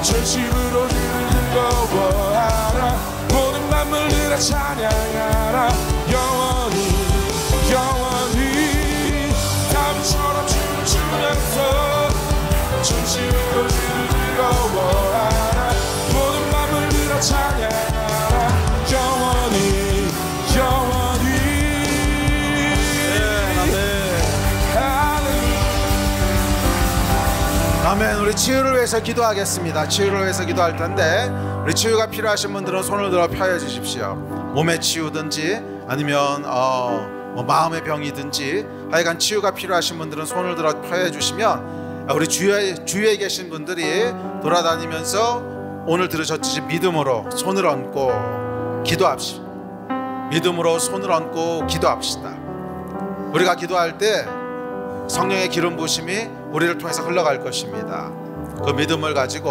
전심으로 주를 즐거워하라. 모든 만물들아 찬양하라 영원히 영원히 다윗처럼 춤을 추면서 전심으로 주를 즐거워하라. 모든 만물들아 찬양하라 영원히 영원히 아멘. 우리 치유를 위해서 기도하겠습니다. 치유를 위해서 기도할 텐데 우리 치유가 필요하신 분들은 손을 들어 펴여 주십시오. 몸의 치유든지 아니면 뭐 마음의 병이든지 하여간 치유가 필요하신 분들은 손을 들어 펴여 주시면 우리 주위에 계신 분들이 돌아다니면서 오늘 들으셨듯이 믿음으로 손을 얹고 기도합시다. 믿음으로 손을 얹고 기도합시다. 우리가 기도할 때 성령의 기름 부으심이 우리를 통해서 흘러갈 것입니다. 그 믿음을 가지고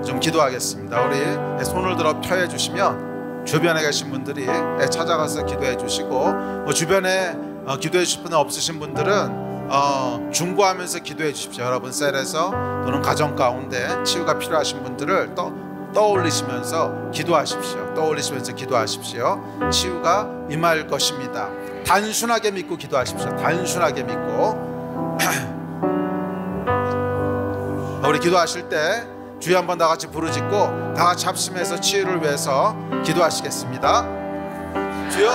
좀 기도하겠습니다. 우리 손을 들어 펴해 주시면 주변에 계신 분들이 찾아가서 기도해 주시고 주변에 기도해 주실 분 없으신 분들은 중보하면서 기도해 주십시오. 여러분 셀에서 또는 가정 가운데 치유가 필요하신 분들을 떠올리시면서 기도하십시오. 떠올리시면서 기도하십시오. 치유가 임할 것입니다. 단순하게 믿고 기도하십시오. 단순하게 믿고 우리 기도하실 때 주여 한번 다 같이 부르짖고 다 같이 합심해서 치유를 위해서 기도하시겠습니다. 주여